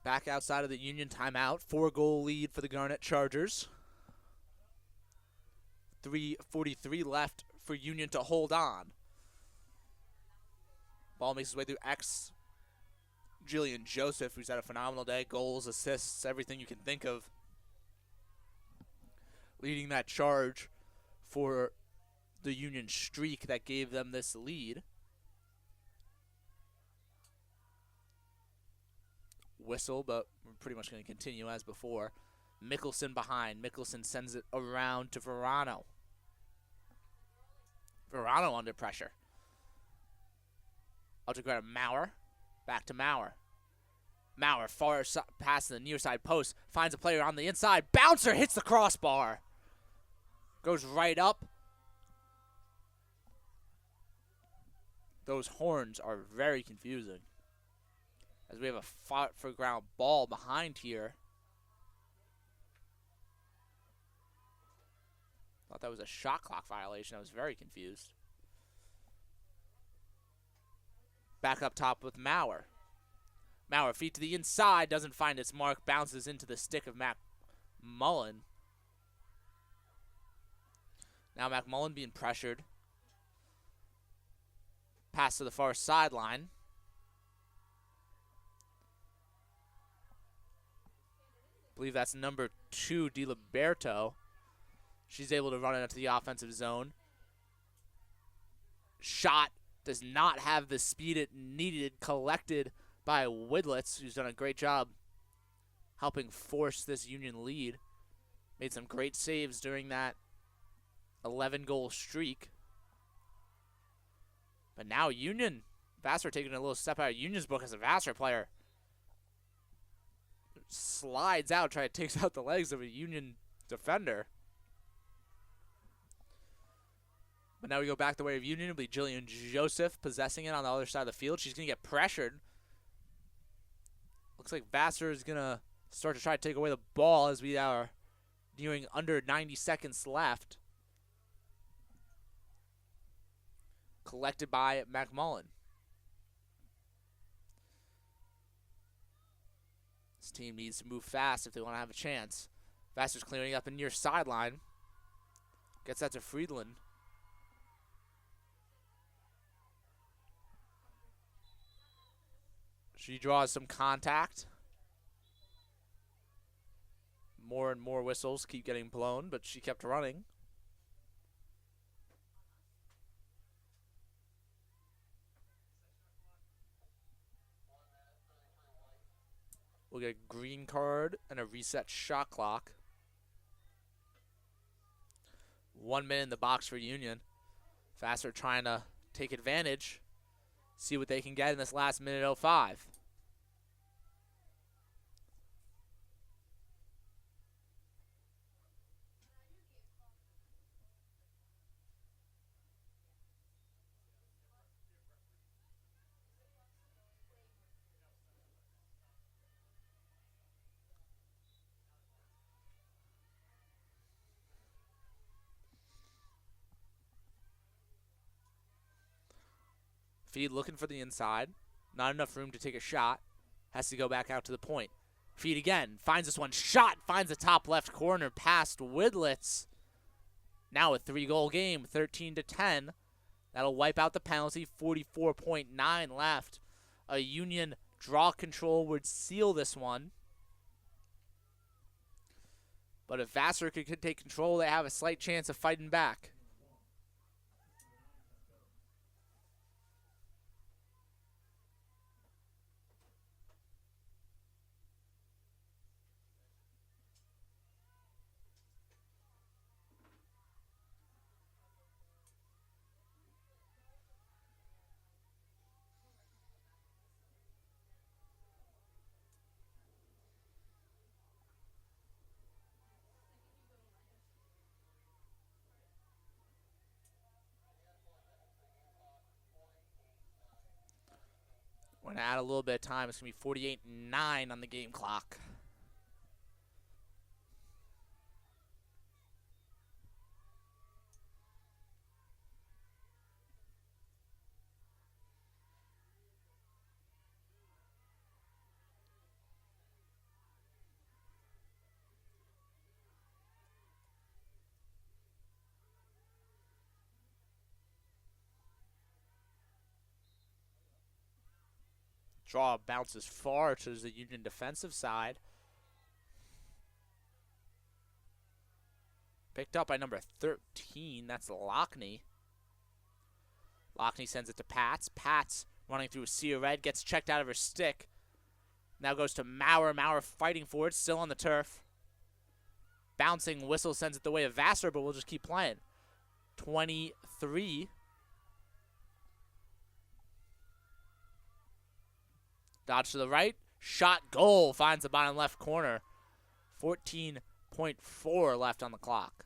S1: Back outside of the Union timeout. 4-goal lead for the Garnet Chargers. 3:43 left for Union to hold on. Ball makes its way through X. Jillian Joseph, who's had a phenomenal day. Goals, assists, everything you can think of. Leading that charge for the Union streak that gave them this lead. Whistle, but we're pretty much going to continue as before. Mickelson behind. Mickelson sends it around to Verano. Verano under pressure. Out to grab Maurer. Back to Maurer. Maurer far past the near side post. Finds a player on the inside. Bouncer hits the crossbar. Goes right up. Those horns are very confusing. As we have a fought for ground ball behind here. Thought that was a shot clock violation. I was very confused. Back up top with Maurer. Maurer feet to the inside. Doesn't find its mark. Bounces into the stick of McMullen. Now McMullen being pressured. Pass to the far sideline. I believe that's number 2, DiLiberto. She's able to run it into the offensive zone. Shot does not have the speed it needed. Collected by Widlitz, who's done a great job helping force this Union lead. Made some great saves during that 11-goal streak. But now Union, Vassar taking a little step out of Union's book as a Vassar player. Slides out, takes out the legs of a Union defender. But now we go back the way of Union. It'll be Jillian Joseph possessing it on the other side of the field. She's going to get pressured. Looks like Vassar is going to start to try to take away the ball as we are nearing under 90 seconds left. Collected by McMullen. This team needs to move fast if they want to have a chance. Vassar's clearing up the near sideline. Gets that to Friedland. She draws some contact. More and more whistles keep getting blown, but she kept running. We'll get a green card and a reset shot clock. 1 minute in the box for Union. Vassar trying to take advantage. See what they can get in this last minute 05. Feed looking for the inside. Not enough room to take a shot. Has to go back out to the point. Feed again. Finds this one. Shot. Finds the top left corner past Widlitz. Now a 3-goal game. 13-10. That'll wipe out the penalty. 44.9 left. A Union draw control would seal this one. But if Vassar could take control, they have a slight chance of fighting back. We're going to add a little bit of time. It's going to be 48-9 on the game clock. Draw bounces far to the Union defensive side. Picked up by number 13. That's Lockney. Lockney sends it to Pats. Pats running through a sea of red. Gets checked out of her stick. Now goes to Maurer. Maurer fighting for it. Still on the turf. Bouncing whistle sends it the way of Vassar, but we'll just keep playing. 23. Dodge to the right. Shot, goal. Finds the bottom left corner. 14.4 left on the clock.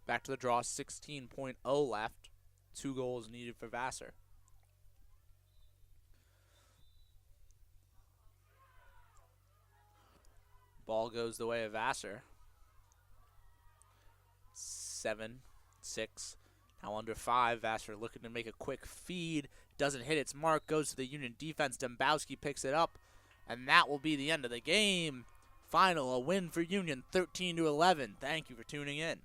S1: Back to the draw, 16.0 left. 2 goals needed for Vassar. Ball goes the way of Vassar. 7-6. Now under 5. Vassar looking to make a quick feed. Doesn't hit its mark. Goes to the Union defense. Dembowski picks it up. And that will be the end of the game. Final, a win for Union, 13-11. Thank you for tuning in.